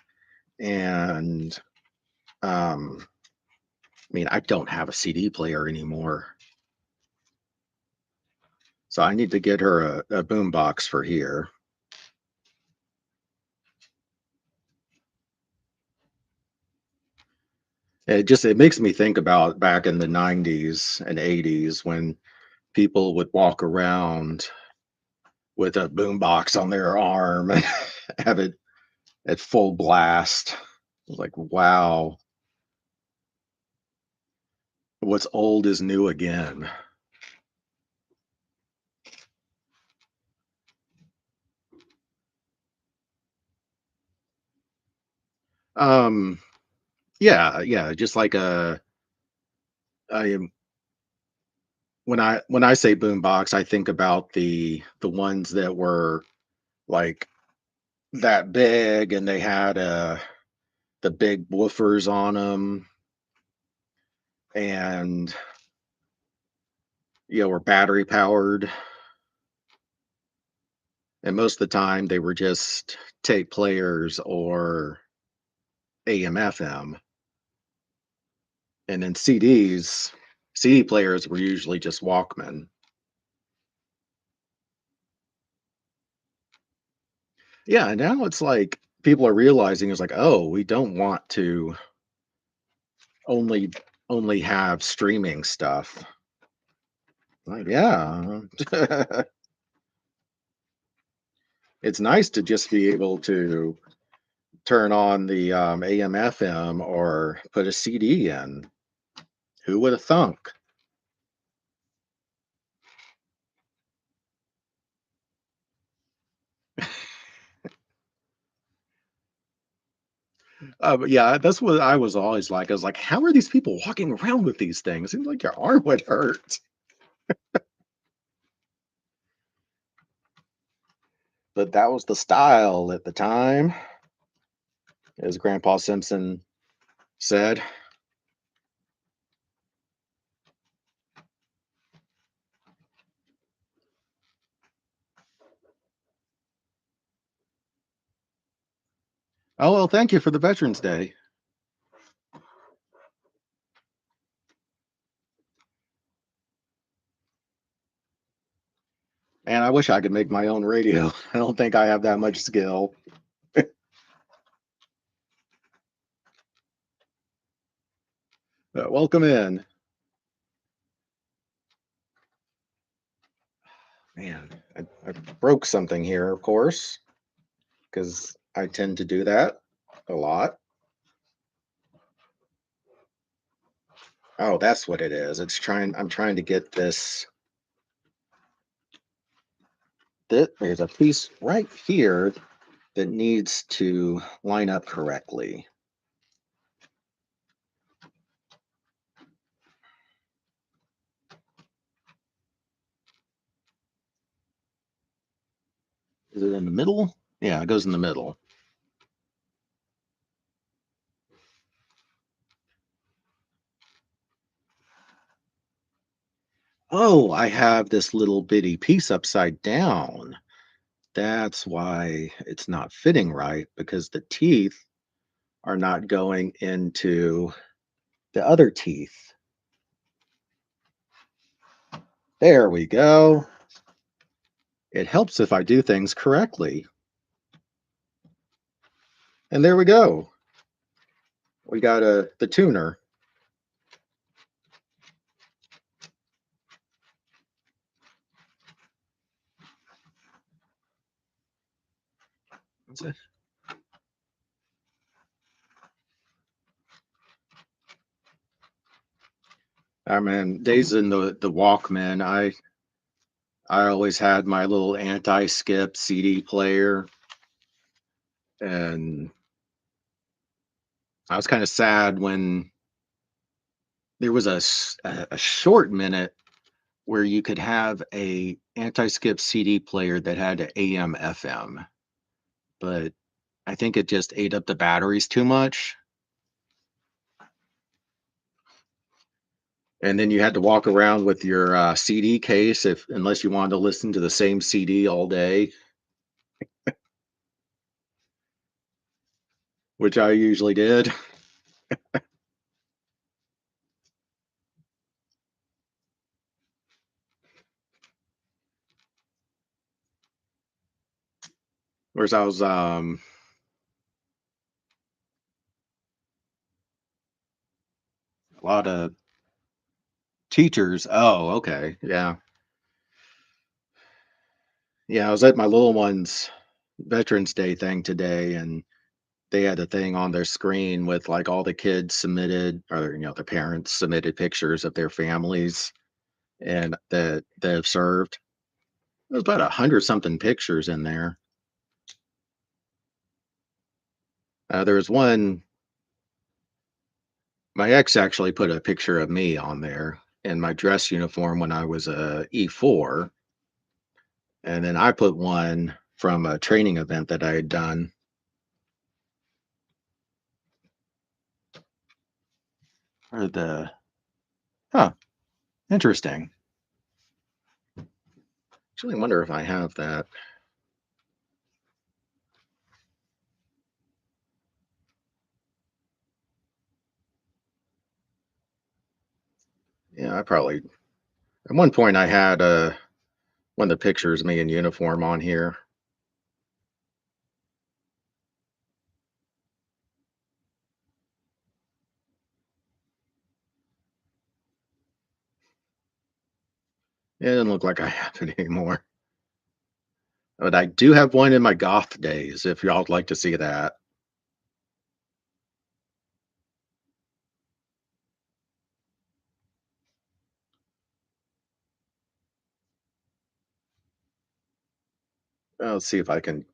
and I mean, I don't have a CD player anymore. So I need to get her a boom box for here. It makes me think about back in the 90s and 80s when people would walk around with a boom box on their arm and have it at full blast. Like, wow, what's old is new again. Um, yeah, yeah, just like I am when I say boom box, I think about the ones that were like that big and they had the big woofers on them and were battery powered, and most of the time they were just tape players or AM FM, and then CD players were usually just Walkman. Yeah, now it's like people are realizing it's like, oh, we don't want to only only have streaming stuff. Like, yeah, it's nice to just be able to turn on the AM FM or put a CD in. Who would have thunk? But yeah, that's what I was always like. I was like, how are these people walking around with these things? Seems like your arm would hurt. But that was the style at the time, as Grandpa Simpson said. Oh, well, thank you for the Veterans Day. And I wish I could make my own radio. I don't think I have that much skill. But welcome in. Man, I broke something here, of course, because I tend to do that a lot. Oh, that's what it is. I'm trying to get this. There's a piece right here that needs to line up correctly. Is it in the middle? Yeah, it goes in the middle. Oh, I have this little bitty piece upside down. That's why it's not fitting right because the teeth are not going into the other teeth. There we go. It helps if I do things correctly. And there we go. We got the tuner. What's it? I mean, days in the Walkman, I always had my little anti-skip CD player, and I was kind of sad when there was a short minute where you could have a anti-skip CD player that had a AM FM, but I think it just ate up the batteries too much. And then you had to walk around with your CD case if unless you wanted to listen to the same CD all day, which I usually did. Whereas I was a lot of teachers. Oh, okay, yeah, yeah. I was at my little one's Veterans Day thing today, and they had a thing on their screen with like all the kids submitted, or the parents submitted pictures of their families and that have served. There's about 100 something pictures in there. There was one. My ex actually put a picture of me on there in my dress uniform when I was a E4, and then I put one from a training event that I had done. Or the huh, interesting. Actually, wonder if I have that. Yeah, I probably at one point I had one of the pictures of me in uniform on here. It doesn't look like I have it anymore. But I do have one in my goth days, if y'all would like to see that. Let's see if I can.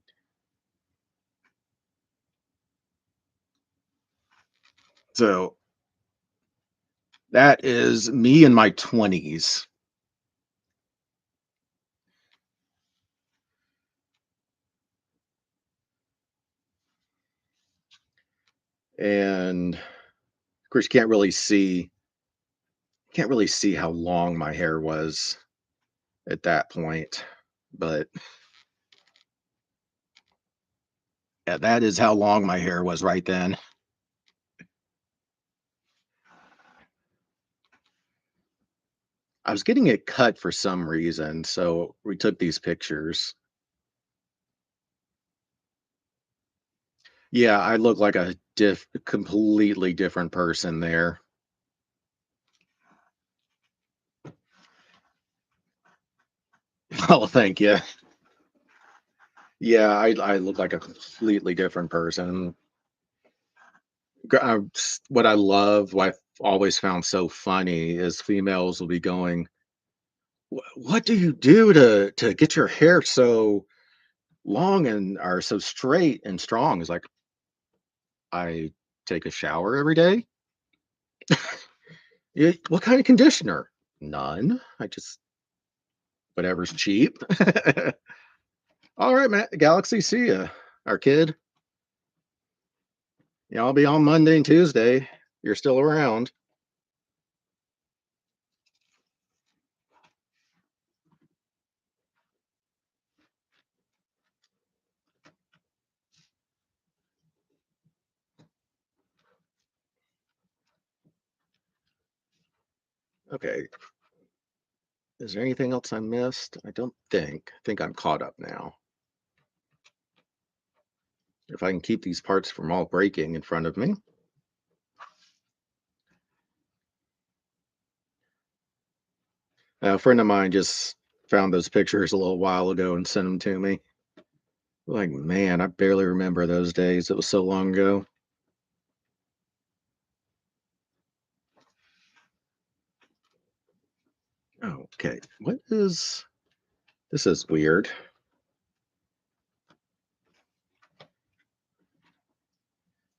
So that is me in my 20s. And of course, you can't really see how long my hair was at that point. But yeah, that is how long my hair was right then. I was getting it cut for some reason, so we took these pictures. Yeah, I look like a completely different person there. Oh, thank you. Yeah, I look like a completely different person. What I love, what I've always found so funny is females will be going, What do you do to get your hair so long and are so straight and strong?" Is like, "I take a shower every day." "Yeah, what kind of conditioner?" "None. I just whatever's cheap." "All right, Matt, Galaxy, see ya, our kid. Yeah, I'll be on Monday and Tuesday. You're still around." Okay. Is there anything else I missed? I don't think. I think I'm caught up now. If I can keep these parts from all breaking in front of me. A friend of mine just found those pictures a little while ago and sent them to me. Like, man, I barely remember those days. It was so long ago. Okay, what is this? Is weird.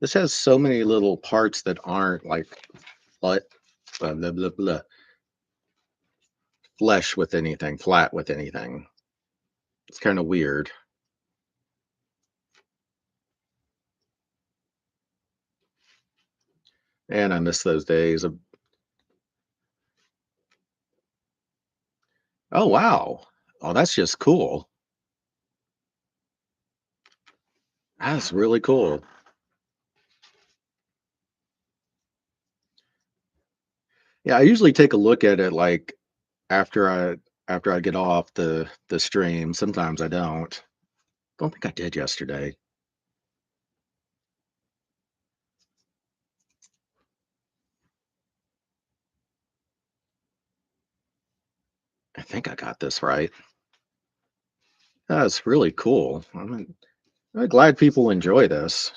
This has so many little parts that aren't like flat, blah, blah, blah, flesh with anything, flat with anything. It's kind of weird. And I miss those days of, oh, wow. Oh, that's just cool. That's really cool. Yeah, I usually take a look at it like after I get off the stream. Sometimes I don't think I did yesterday. I think I got this right. That's really cool. I'm glad people enjoy this.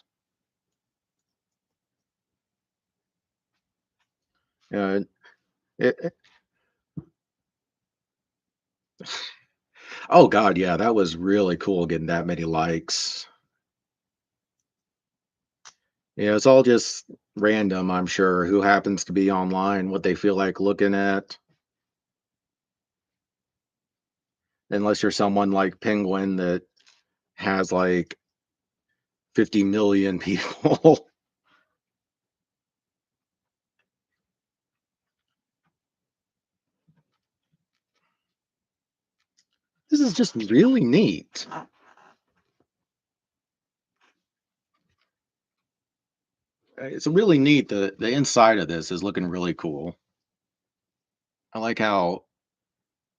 Uh, it, oh god, yeah, that was really cool getting that many likes. Yeah, it's all just random, I'm sure, who happens to be online, what they feel like looking at. Unless you're someone like Penguin that has like 50 million people. This is just really neat. It's really neat. The inside of this is looking really cool. I like how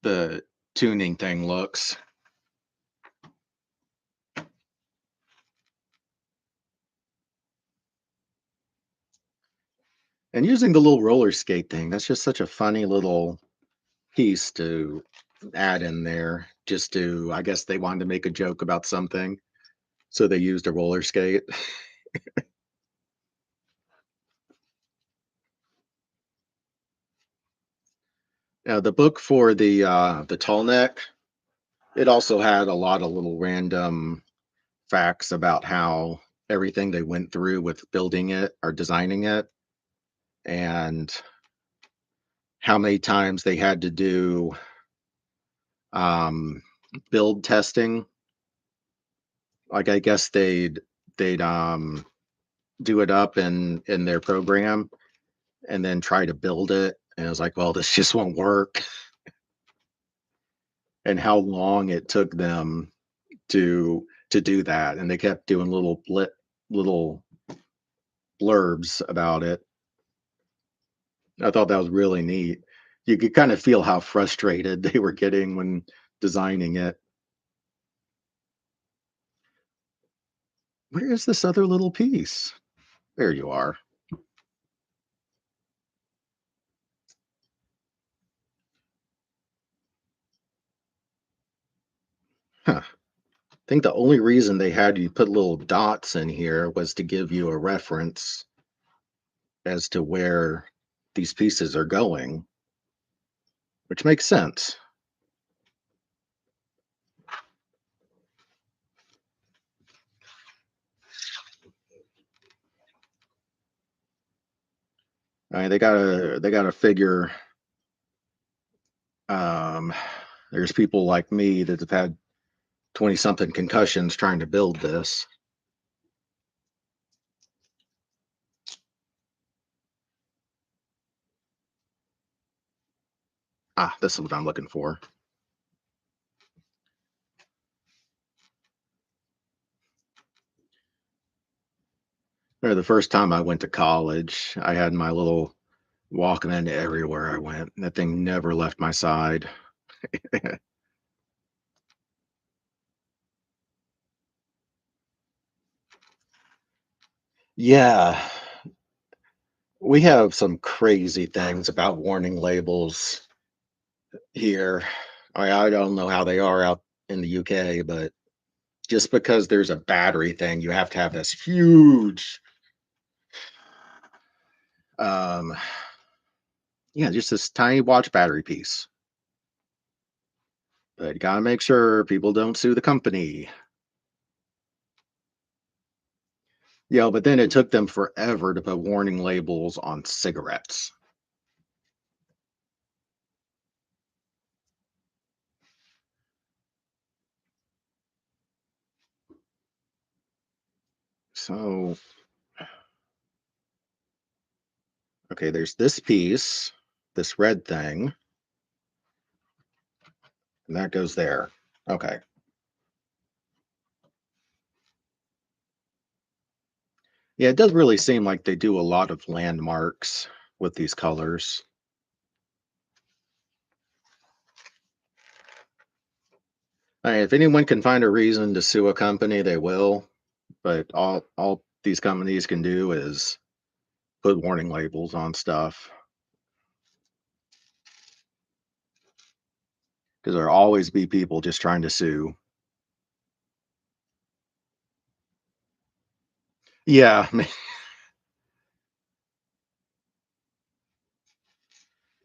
the tuning thing looks. And using the little roller skate thing, that's just such a funny little piece to add in there. Just to, I guess they wanted to make a joke about something, so they used a roller skate. The book for the tall neck, it also had a lot of little random facts about how everything they went through with building it or designing it, and how many times they had to do um, build testing. Like I guess they'd do it up in their program and then try to build it, and it was like, well, this just won't work. And how long it took them to do that, and they kept doing little blurbs about it. I thought that was really neat. You could kind of feel how frustrated they were getting when designing it. Where is this other little piece? There you are. Huh. I think the only reason they had you put little dots in here was to give you a reference as to where these pieces are going, which makes sense. I mean, they gotta figure. Um, there's people like me that have had 20 something concussions trying to build this. Ah, this is what I'm looking for. The first time I went to college, I had my little Walkman everywhere I went. That thing never left my side. Yeah, we have some crazy things about warning labels here. I don't know how they are out in the UK, but just because there's a battery thing, you have to have this huge, um, yeah, just this tiny watch battery piece. But you gotta make sure people don't sue the company. Yeah, but then it took them forever to put warning labels on cigarettes. So, okay, there's this piece, this red thing, and that goes there. Okay. Yeah, it does really seem like they do a lot of landmarks with these colors. I mean, if anyone can find a reason to sue a company, they will. But all these companies can do is put warning labels on stuff because there'll always be people just trying to sue. Yeah, of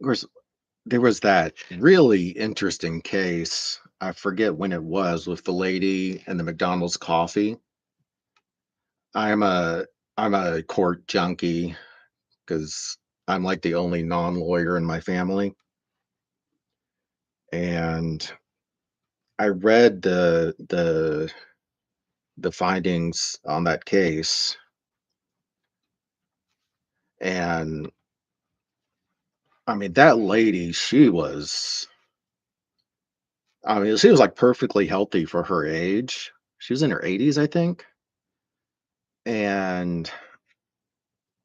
course, there was that really interesting case. I forget when it was with the lady and the McDonald's coffee. I'm a I'm a court junkie because I'm like the only non-lawyer in my family, and I read the findings on that case, and I mean that lady, she was like perfectly healthy for her age. She was in her 80s, I think, and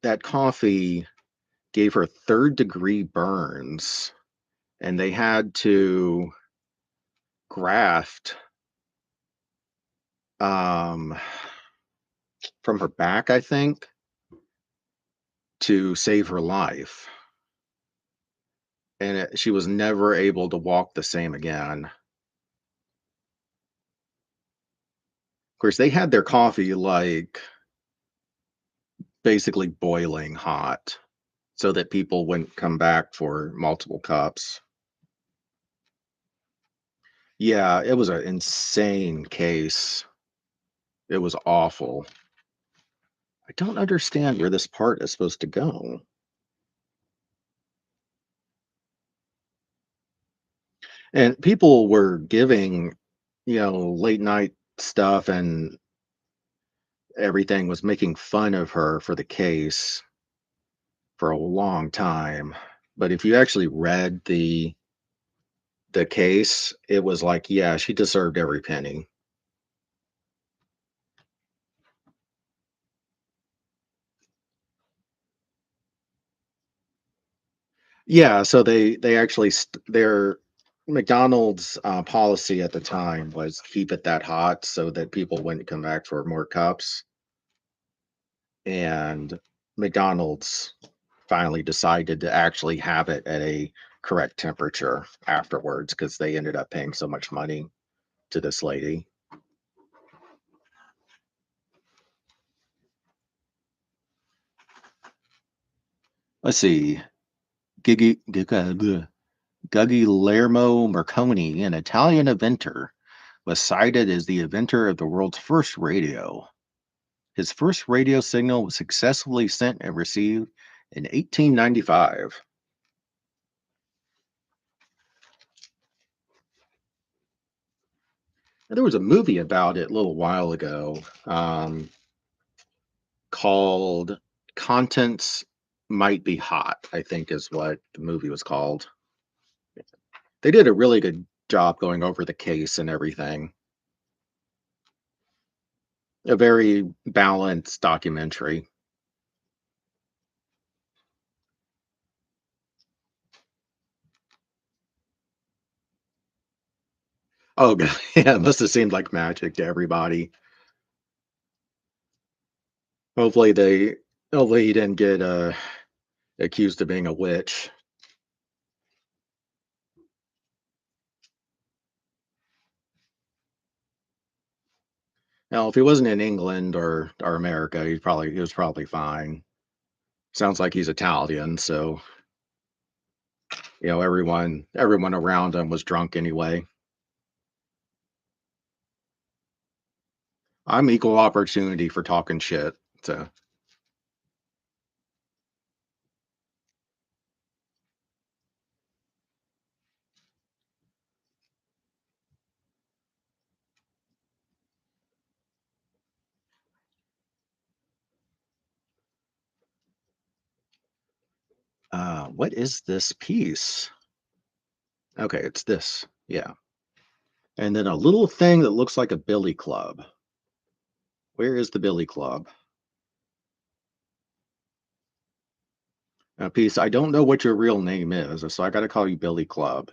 that coffee gave her third degree burns, and they had to graft um from her back, I think, to save her life. And she was never able to walk the same again. Of course, they had their coffee like basically boiling hot so that people wouldn't come back for multiple cups. Yeah, it was an insane case. It was awful. I don't understand where this part is supposed to go. And people were giving, late night stuff and everything was making fun of her for the case for a long time. But if you actually read the case, it was like, yeah, she deserved every penny. Yeah, so they actually their McDonald's policy at the time was keep it that hot so that people wouldn't come back for more cups. And McDonald's finally decided to actually have it at a correct temperature afterwards because they ended up paying so much money to this lady. Let's see. Guglielmo Marconi, an Italian inventor, was cited as the inventor of the world's first radio. His first radio signal was successfully sent and received in 1895. There was a movie about it a little while ago, called Contents Might Be Hot, I think is what the movie was called. They did a really good job going over the case and everything. A very balanced documentary. Oh, god, yeah, it must have seemed like magic to everybody. Hopefully they hopefully he didn't get, accused of being a witch. Now, if he wasn't in England or America, he was probably fine. Sounds like he's Italian, so, everyone around him was drunk anyway. I'm equal opportunity for talking shit, so, what is this piece? Okay, it's this, yeah, and then a little thing that looks like a billy club. Where is the billy club? Piece, I don't know what your real name is, so I gotta call you Billy Club.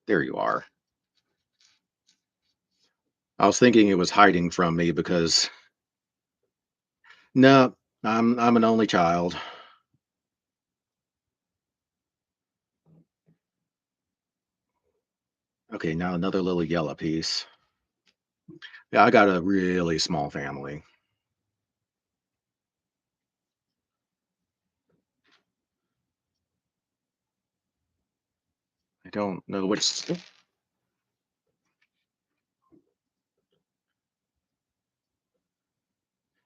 There you are. I was thinking it was hiding from me because no, I'm an only child. Okay, now another little yellow piece. Yeah, I got a really small family. I don't know which.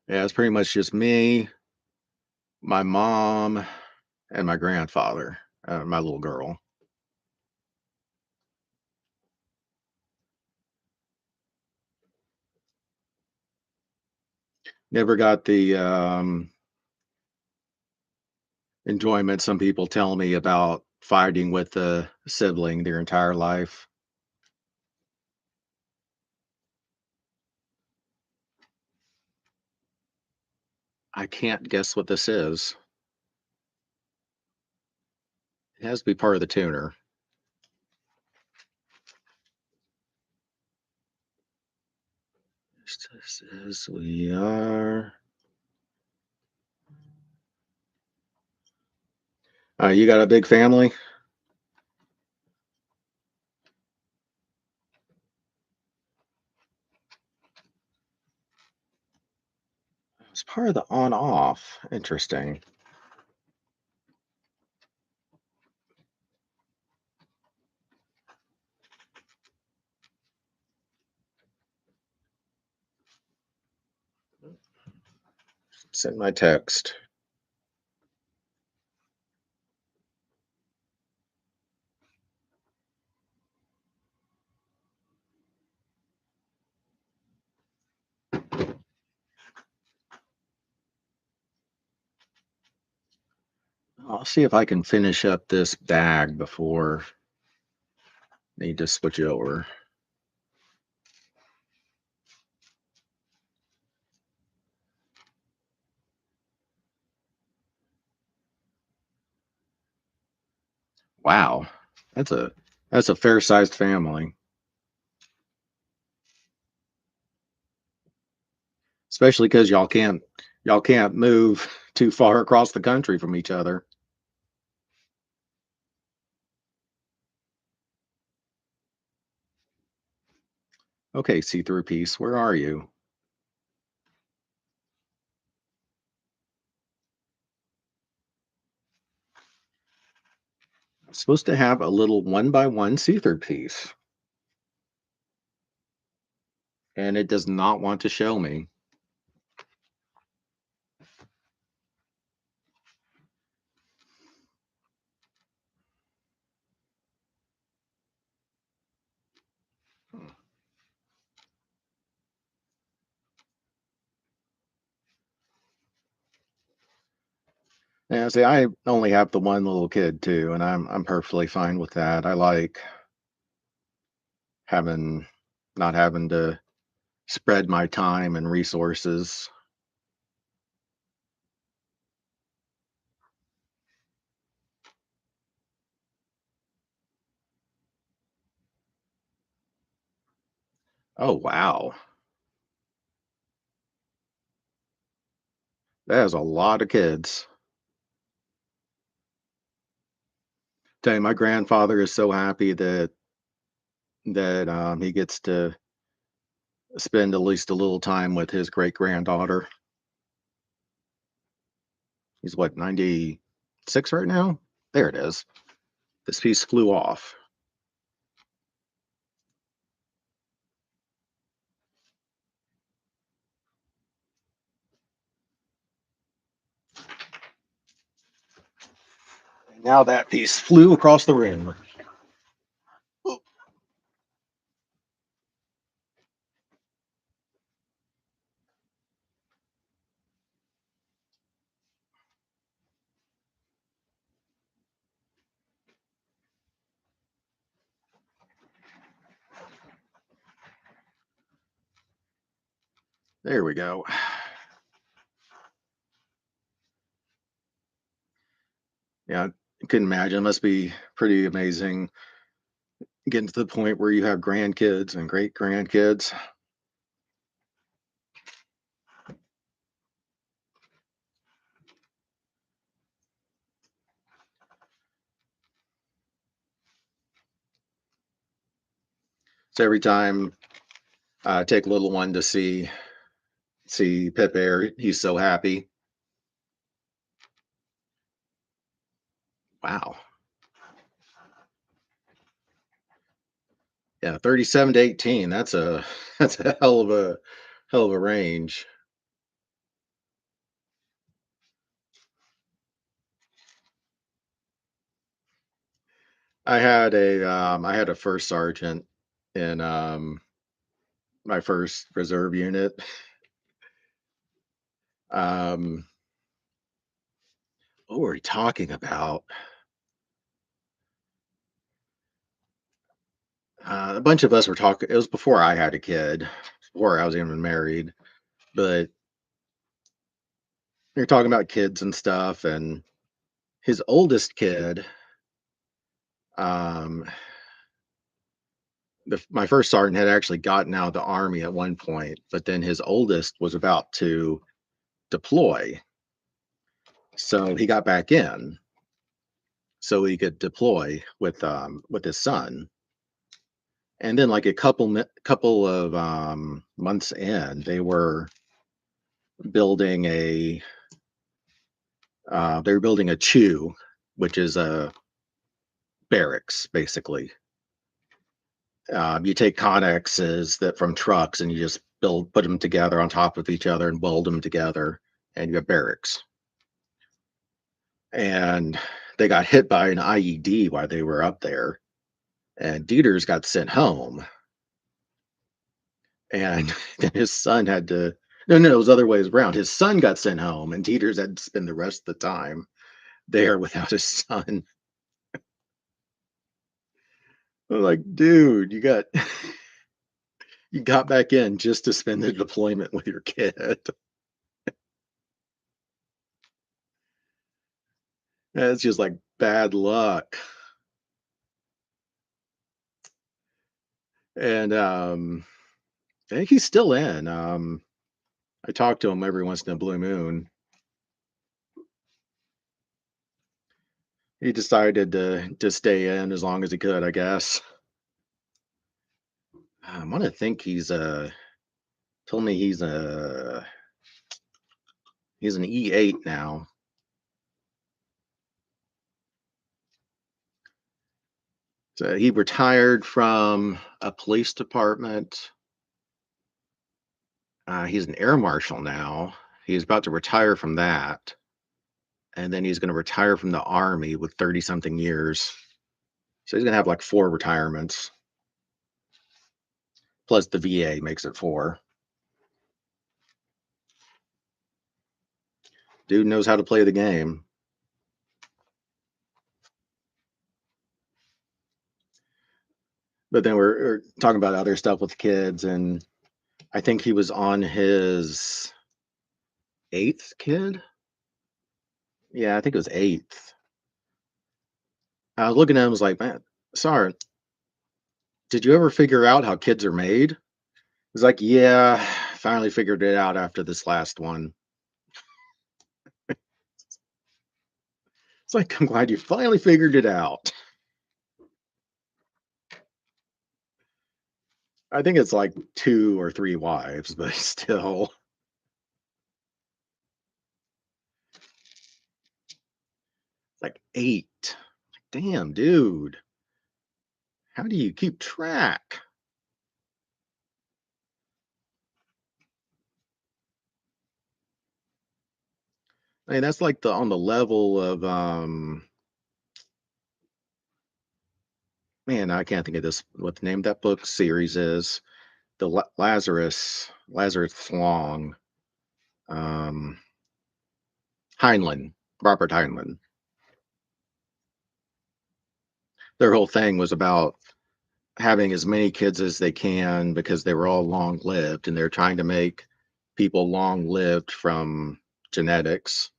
Yeah, it's pretty much just me, my mom, and my grandfather, my little girl. Never got the enjoyment some people tell me about fighting with a sibling their entire life. I can't guess what this is. It has to be part of the tuner. This is we are. You got a big family? It's part of the on off. Interesting. Send my text. I'll see if I can finish up this bag before I need to switch it over. Wow, that's a that's a fair sized family, especially because y'all can't move too far across the country from each other. Okay, see through piece, where are you? I'm supposed to have a little one by one see through piece, and it does not want to show me. Yeah, see, I only have the one little kid too, and I'm perfectly fine with that. I like having not having to spread my time and resources. Oh, wow. That is a lot of kids. Tell you, my grandfather is so happy that he gets to spend at least a little time with his great-granddaughter. He's what, 96 right now? There it is. This piece flew off. Now that piece flew across the room. Oh, there we go. Yeah, I couldn't imagine. It must be pretty amazing getting to the point where you have grandkids and great grandkids. So every time I take little one to see Pip Air, he's so happy. Wow. Yeah, 37 to 18. That's a hell of a range. I had a first sergeant in my first reserve unit. Um, what were we talking about? A bunch of us were talking. It was before I had a kid, before I was even married. But we were talking about kids and stuff, and his oldest kid, um, my first sergeant had actually gotten out of the army at one point, but then his oldest was about to deploy, so he got back in so he could deploy with his son. And then, like a couple of months in, building a they were building a chew, which is a barracks basically. You take connexes that from trucks and you just put them together on top of each other and weld them together, and you have barracks. And they got hit by an IED while they were up there, and Dieters got sent home, and then his son had to. No, no, it was other ways around. His son got sent home, and Dieters had to spend the rest of the time there without his son. I'm like, dude, you got back in just to spend the deployment with your kid. That's just like bad luck. And I think he's still in. I talk to him every once in a blue moon. He decided to stay in as long as he could, I guess. I want to think told me he's an E8 now. So he retired from a police department. He's an air marshal now. He's about to retire from that, and then he's going to retire from the army with 30 something years. So he's going to have like four retirements, plus the VA makes it four. Dude knows how to play the game. But then we're talking about other stuff with kids, and I think he was on his eighth kid. Yeah, I think it was eighth. I was looking at him, was like, man, sorry, did you ever figure out how kids are made? He's like, "Yeah, finally figured it out after this last one." It's like, "I'm glad you finally figured it out." I think it's like 2 or 3 wives, but still, like 8. Damn, dude. How do you keep track? I mean, that's like the on the level of, man, I can't think of this what the name of that book series is. The Lazarus Long, um, Heinlein, Robert Heinlein. Their whole thing was about having as many kids as they can because they were all long lived and they're trying to make people long lived from genetics.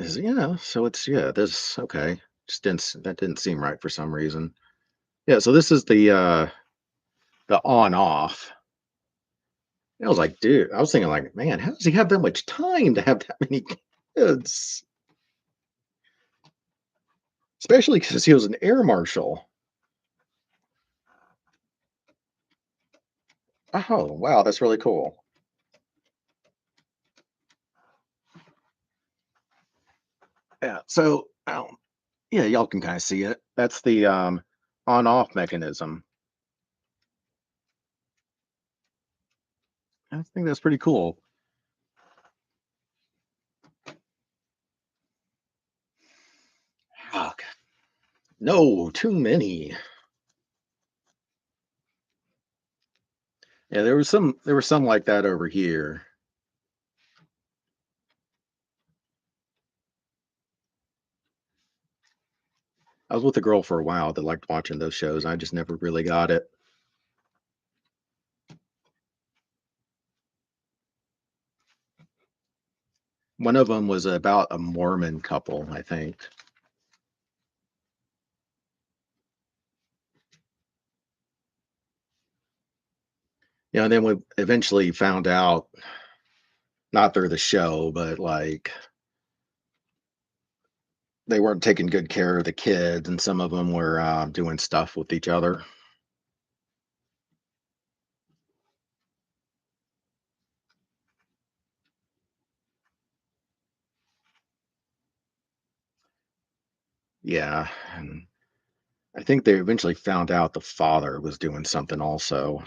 So it's this okay. That didn't seem right for some reason. Yeah, so this is the on off. I was like, dude, I was thinking like, man, how does he have that much time to have that many kids? Especially because he was an air marshal. Oh, wow, that's really cool. Yeah. So, yeah, y'all can kind of see it. That's the on off mechanism. I think that's pretty cool. Oh, God. No, too many. Yeah, there was some like that over here. I was with a girl for a while that liked watching those shows. I just never really got it. One of them was about a Mormon couple, I think. And then we eventually found out, not through the show, but like they weren't taking good care of the kids, and some of them were doing stuff with each other. Yeah, and I think they eventually found out the father was doing something also,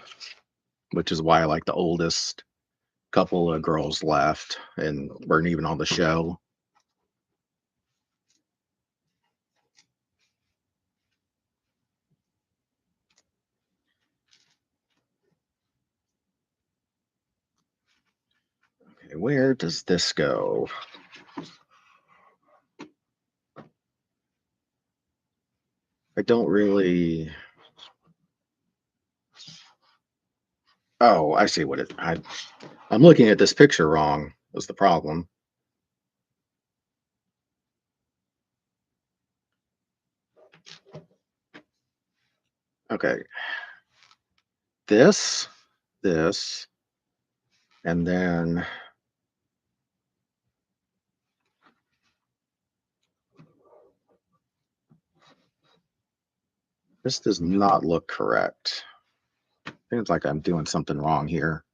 which is why like the oldest couple of girls left and weren't even on the show. Okay, where does this go? I don't really. Oh, I see what I'm looking at this picture wrong. Was the problem? Okay, this, this, and then this does not look correct. Seems like I'm doing something wrong here.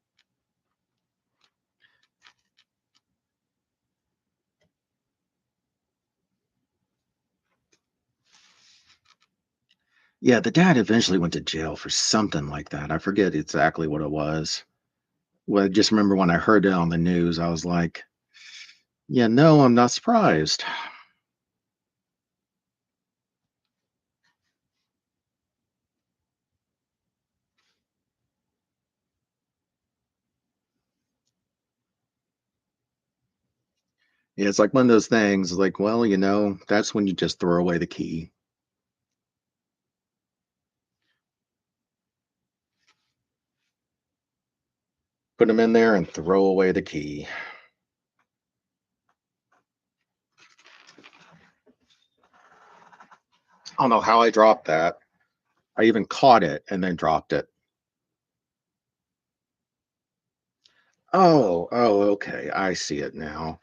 Yeah, the dad eventually went to jail for something like that. I forget exactly what it was. Well, I just remember when I heard it on the news, I was like, yeah, no, I'm not surprised. Yeah, it's like one of those things like, well, that's when you just throw away the key. Put them in there and throw away the key. I don't know how I dropped that. I even caught it and then dropped it. Oh, okay. I see it now.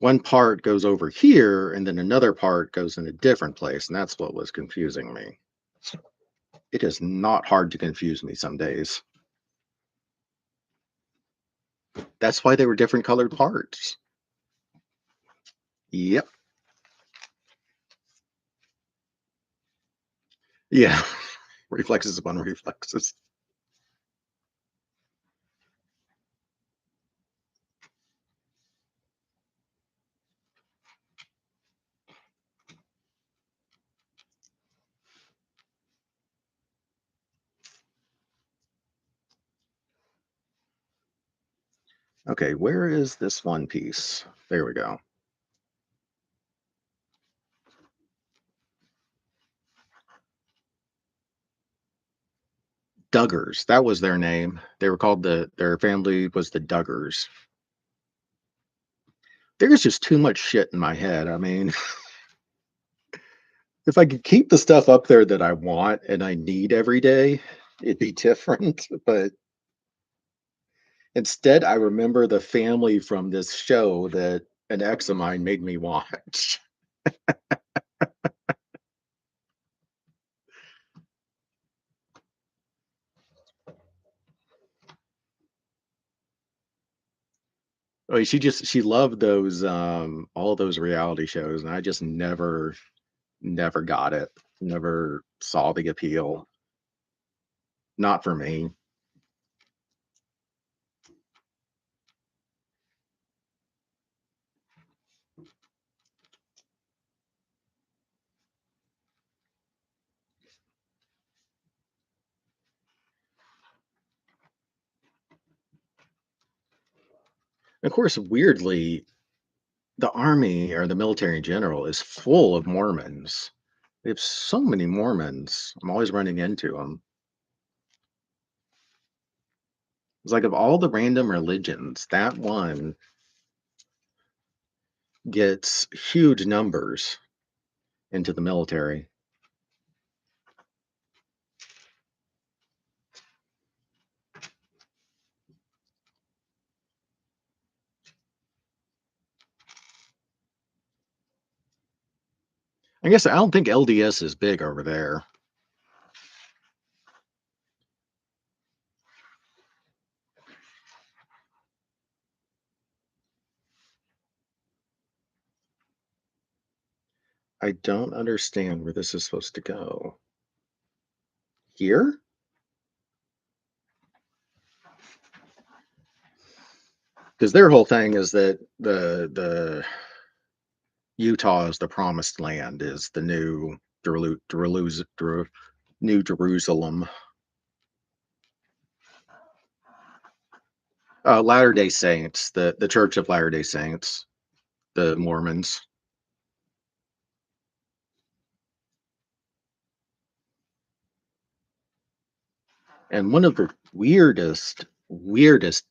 One part goes over here, and then another part goes in a different place, and that's what was confusing me. It is not hard to confuse me some days. That's why they were different colored parts. Yep. Yeah. Reflexes upon reflexes. Okay, where is this one piece? There we go. Duggars. That was their name. They were called their family was the Duggars. There's just too much shit in my head. I mean, if I could keep the stuff up there that I want and I need every day, it'd be different. But instead, I remember the family from this show that an ex of mine made me watch. Oh, she loved those all those reality shows, and I just never got it. Never saw the appeal. Not for me. Of course, weirdly, the army or the military in general is full of Mormons. They have so many Mormons. I'm always running into them. It's like of all the random religions, that one gets huge numbers into the military. I guess I don't think LDS is big over there. I don't understand where this is supposed to go. Here? Because their whole thing is that the Utah is the promised land, is the New Jerusalem. Latter Day Saints, the Church of Latter Day Saints, the Mormons. And one of the weirdest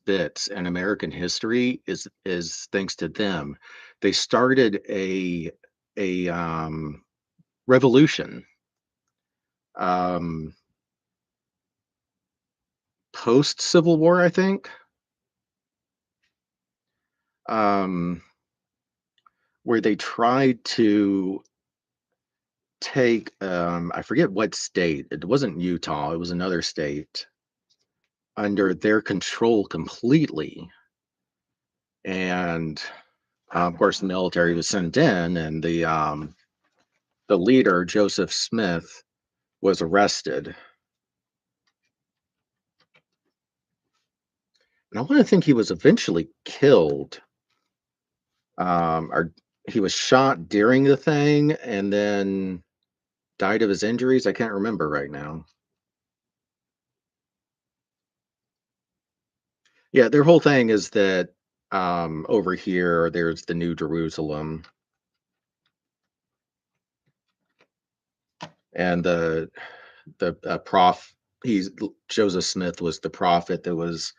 bits in American history is thanks to them. They started a revolution um, post Civil War, I think, um, where they tried to take I forget what state. It wasn't Utah. It was another state under their control completely. And of course, the military was sent in, and the leader, Joseph Smith, was arrested. And I want to think he was eventually killed, or he was shot during the thing and then died of his injuries. I can't remember right now. Yeah, their whole thing is that over here there's the New Jerusalem, and the prof he's Joseph Smith was the prophet that was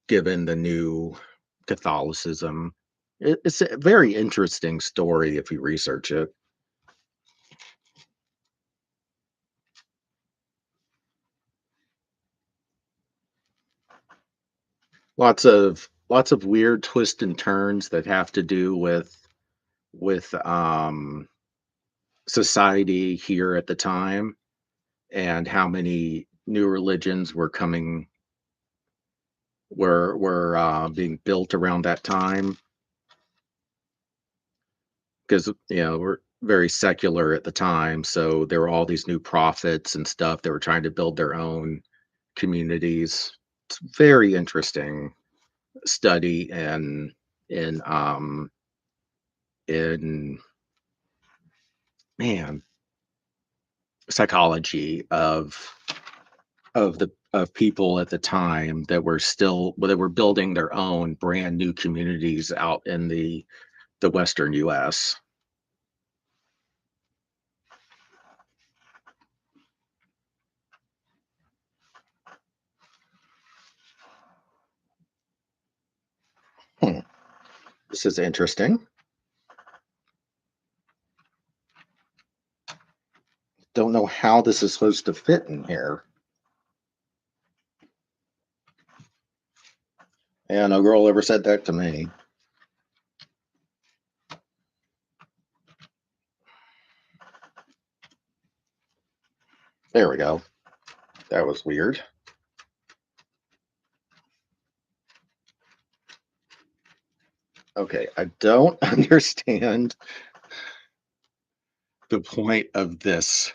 given the new Catholicism. It's a very interesting story if you research it. Lots of weird twists and turns that have to do with society here at the time, and how many new religions were being built around that time, because we're very secular at the time, so there were all these new prophets and stuff that were trying to build their own communities. It's very interesting study in man psychology of people at the time that were building their own brand new communities out in the Western US. Hmm, this is interesting. Don't know how this is supposed to fit in here. And no girl ever said that to me. There we go. That was weird. Okay, I don't understand the point of this.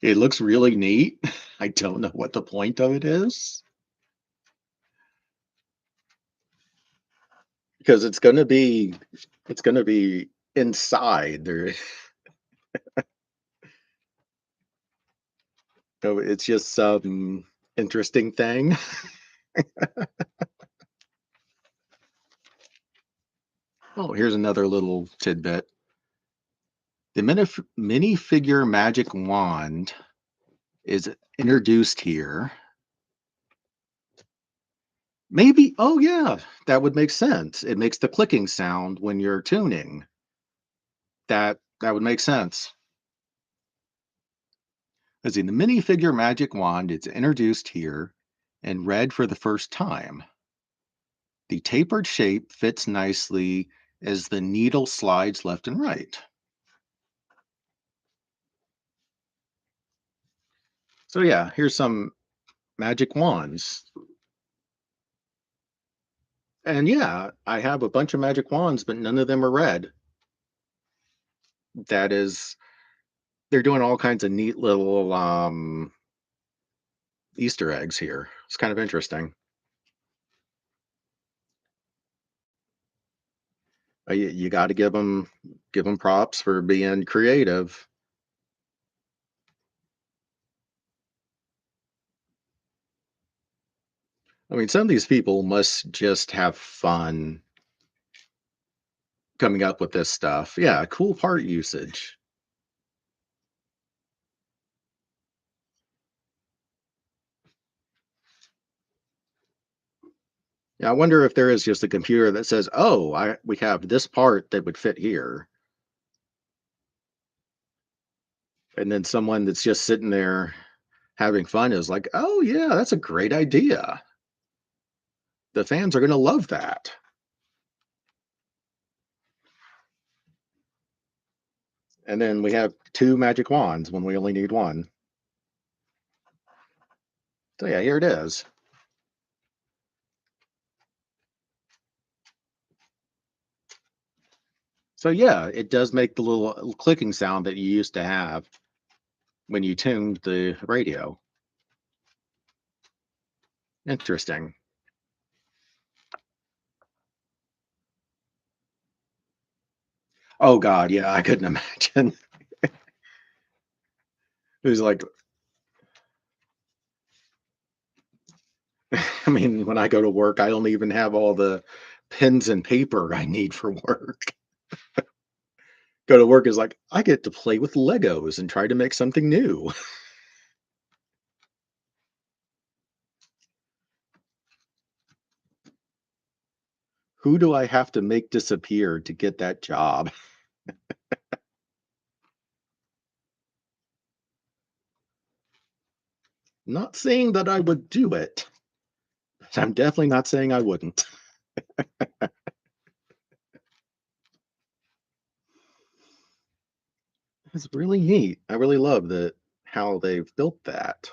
It looks really neat. I don't know what the point of it is, because it's gonna be inside there. So it's just some interesting thing. Oh, here's another little tidbit. The minifigure magic wand is introduced here. Maybe, oh yeah, that would make sense. It makes the clicking sound when you're tuning. That would make sense. Let's see, the minifigure magic wand is introduced here and read for the first time. The tapered shape fits nicely as the needle slides left and right. So yeah, here's some magic wands. And yeah, I have a bunch of magic wands, but none of them are red. That is, they're doing all kinds of neat little Easter eggs here. It's kind of interesting. You got to give them props for being creative. I mean, some of these people must just have fun coming up with this stuff. Yeah, cool part usage. Yeah, I wonder if there is just a computer that says, "Oh, I we have this part that would fit here," and then someone that's just sitting there having fun is like, "Oh yeah, that's a great idea. The fans are going to love that." And then we have two magic wands when we only need one. So yeah, here it is. So yeah, it does make the little clicking sound that you used to have when you tuned the radio. Interesting. Oh god, yeah, I couldn't imagine. It was like, I mean, when I go to work, I don't even have all the pens and paper I need for work. Go to work is like, I get to play with Legos and try to make something new. Who do I have to make disappear to get that job? Not saying that I would do it, but I'm definitely not saying I wouldn't. It's really neat. I really love that how they've built that.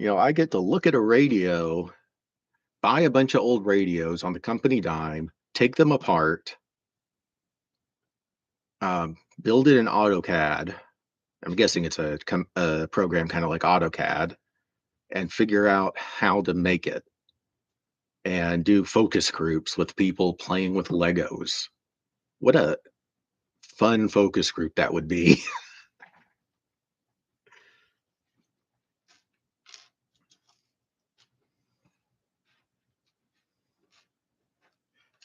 I get to look at a radio, buy a bunch of old radios on the company dime, take them apart, build it in AutoCAD. I'm guessing it's a program kind of like AutoCAD, and figure out how to make it and do focus groups with people playing with Legos. What a fun focus group that would be.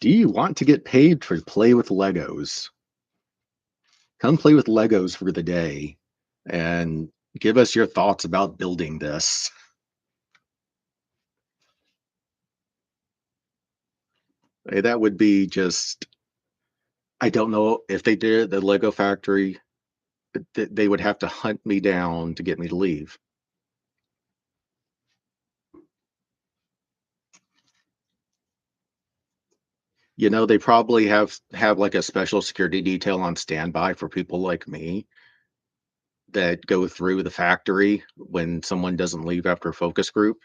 Do you want to get paid for play with Legos? Come play with Legos for the day and give us your thoughts about building this. That would be just, I don't know if they did the Lego factory, they would have to hunt me down to get me to leave. They probably have like a special security detail on standby for people like me that go through the factory when someone doesn't leave after a focus group.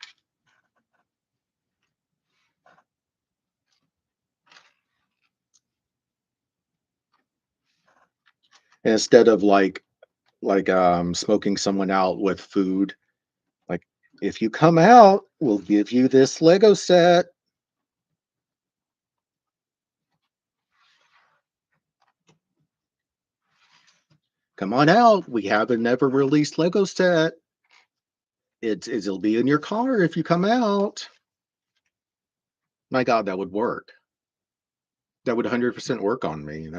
Instead of smoking someone out with food, like, if you come out, we'll give you this Lego set. Come on out. We have a never released Lego set. It'll be in your car if you come out. My God, that would work. That would 100% work on me.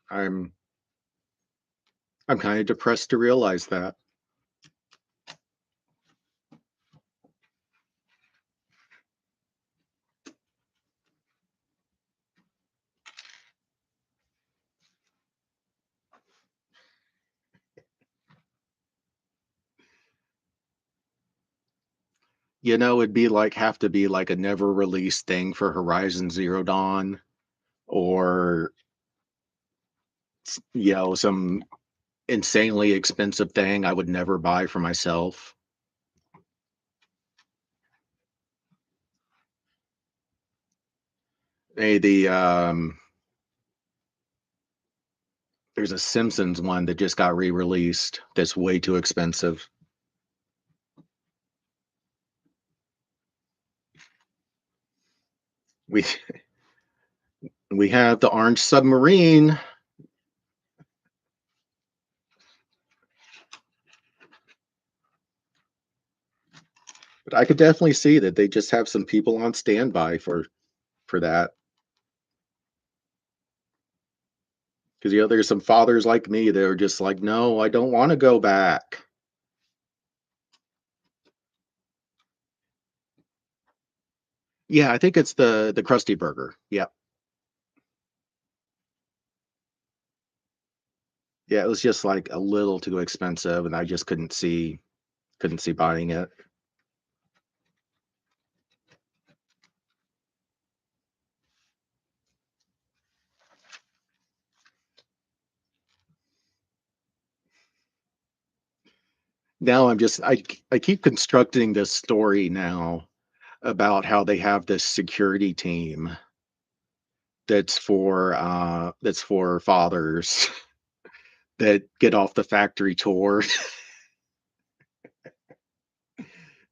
I'm I'm kind of depressed to realize that. It'd be like have to be like a never released thing for Horizon Zero Dawn, or some insanely expensive thing I would never buy for myself. Hey, there's a Simpsons one that just got re-released that's way too expensive. We we have the Orange Submarine, but I could definitely see that they just have some people on standby for that. Because there's some fathers like me that are just like, no, I don't want to go back. Yeah, I think it's the Krusty Burger. Yeah, yeah, it was just like a little too expensive, and I just couldn't see buying it. Now I keep constructing this story now about how they have this security team that's for fathers that get off the factory tour.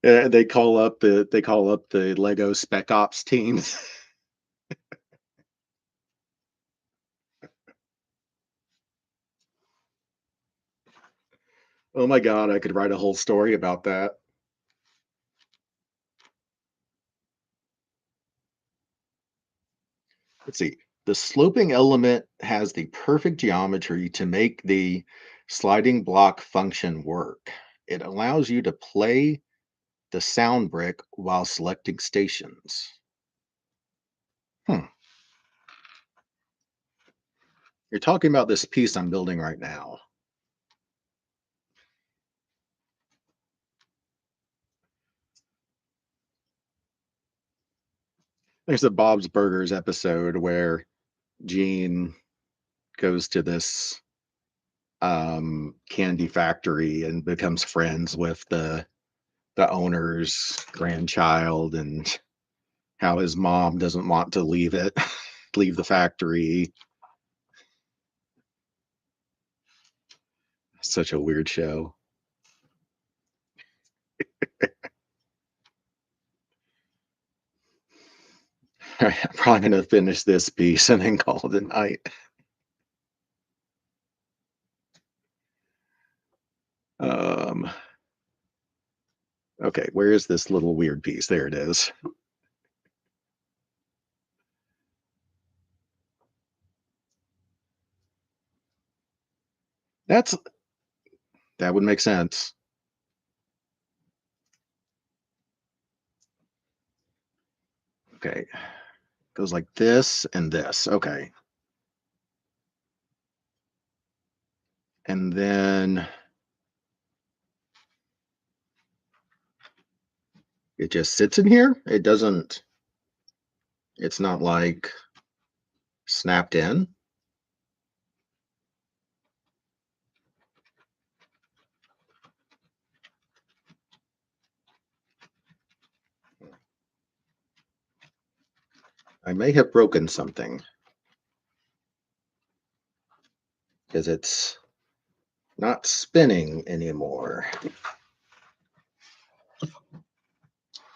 They call up the Lego Spec Ops teams. Oh my god, I could write a whole story about that. Let's see. The sloping element has the perfect geometry to make the sliding block function work. It allows you to play the sound brick while selecting stations. Hmm. You're talking about this piece I'm building right now. There's a Bob's Burgers episode where Gene goes to this candy factory and becomes friends with the owner's grandchild, and how his mom doesn't want to leave it, leave the factory. Such a weird show. I'm probably going to finish this piece and then call it a night. Um, okay, where is this little weird piece? There it is. That's that would make sense. Okay, goes like this and this. Okay, and then it just sits in here. It doesn't. It's not like snapped in. I may have broken something because it's not spinning anymore.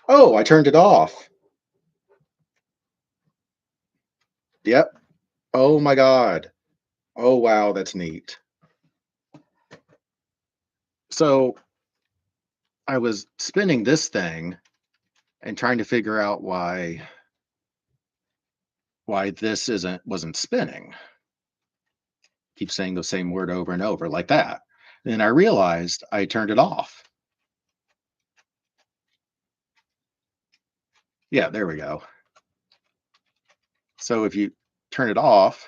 Oh, I turned it off. Yep. Oh my God. Oh wow, that's neat. So I was spinning this thing and trying to figure out why this wasn't spinning. Keep saying the same word over and over like that. And I realized I turned it off. Yeah, there we go. So if you turn it off,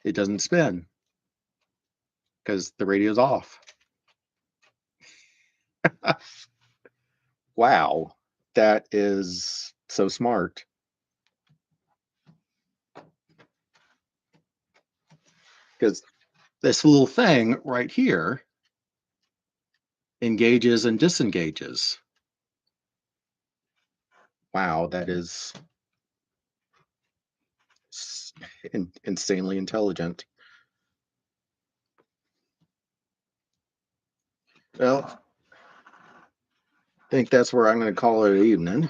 it doesn't spin because the radio's off. Wow, that is so smart. Because this little thing right here engages and disengages. Wow, that is insanely intelligent. Well, I think that's where I'm going to call it an evening.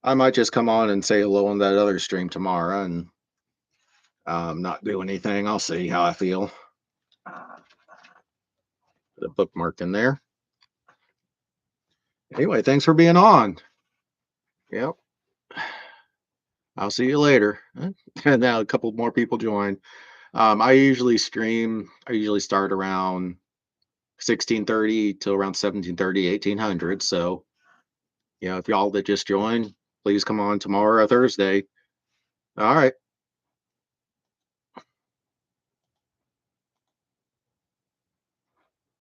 I might just come on and say hello on that other stream tomorrow and not do anything. I'll see how I feel. Put a bookmark in there. Anyway, thanks for being on. Yep. I'll see you later. And now a couple more people join. I usually stream. I usually start around 16:30 till around 17:30, 1800. So, if y'all that just joined, please come on tomorrow or Thursday. All right.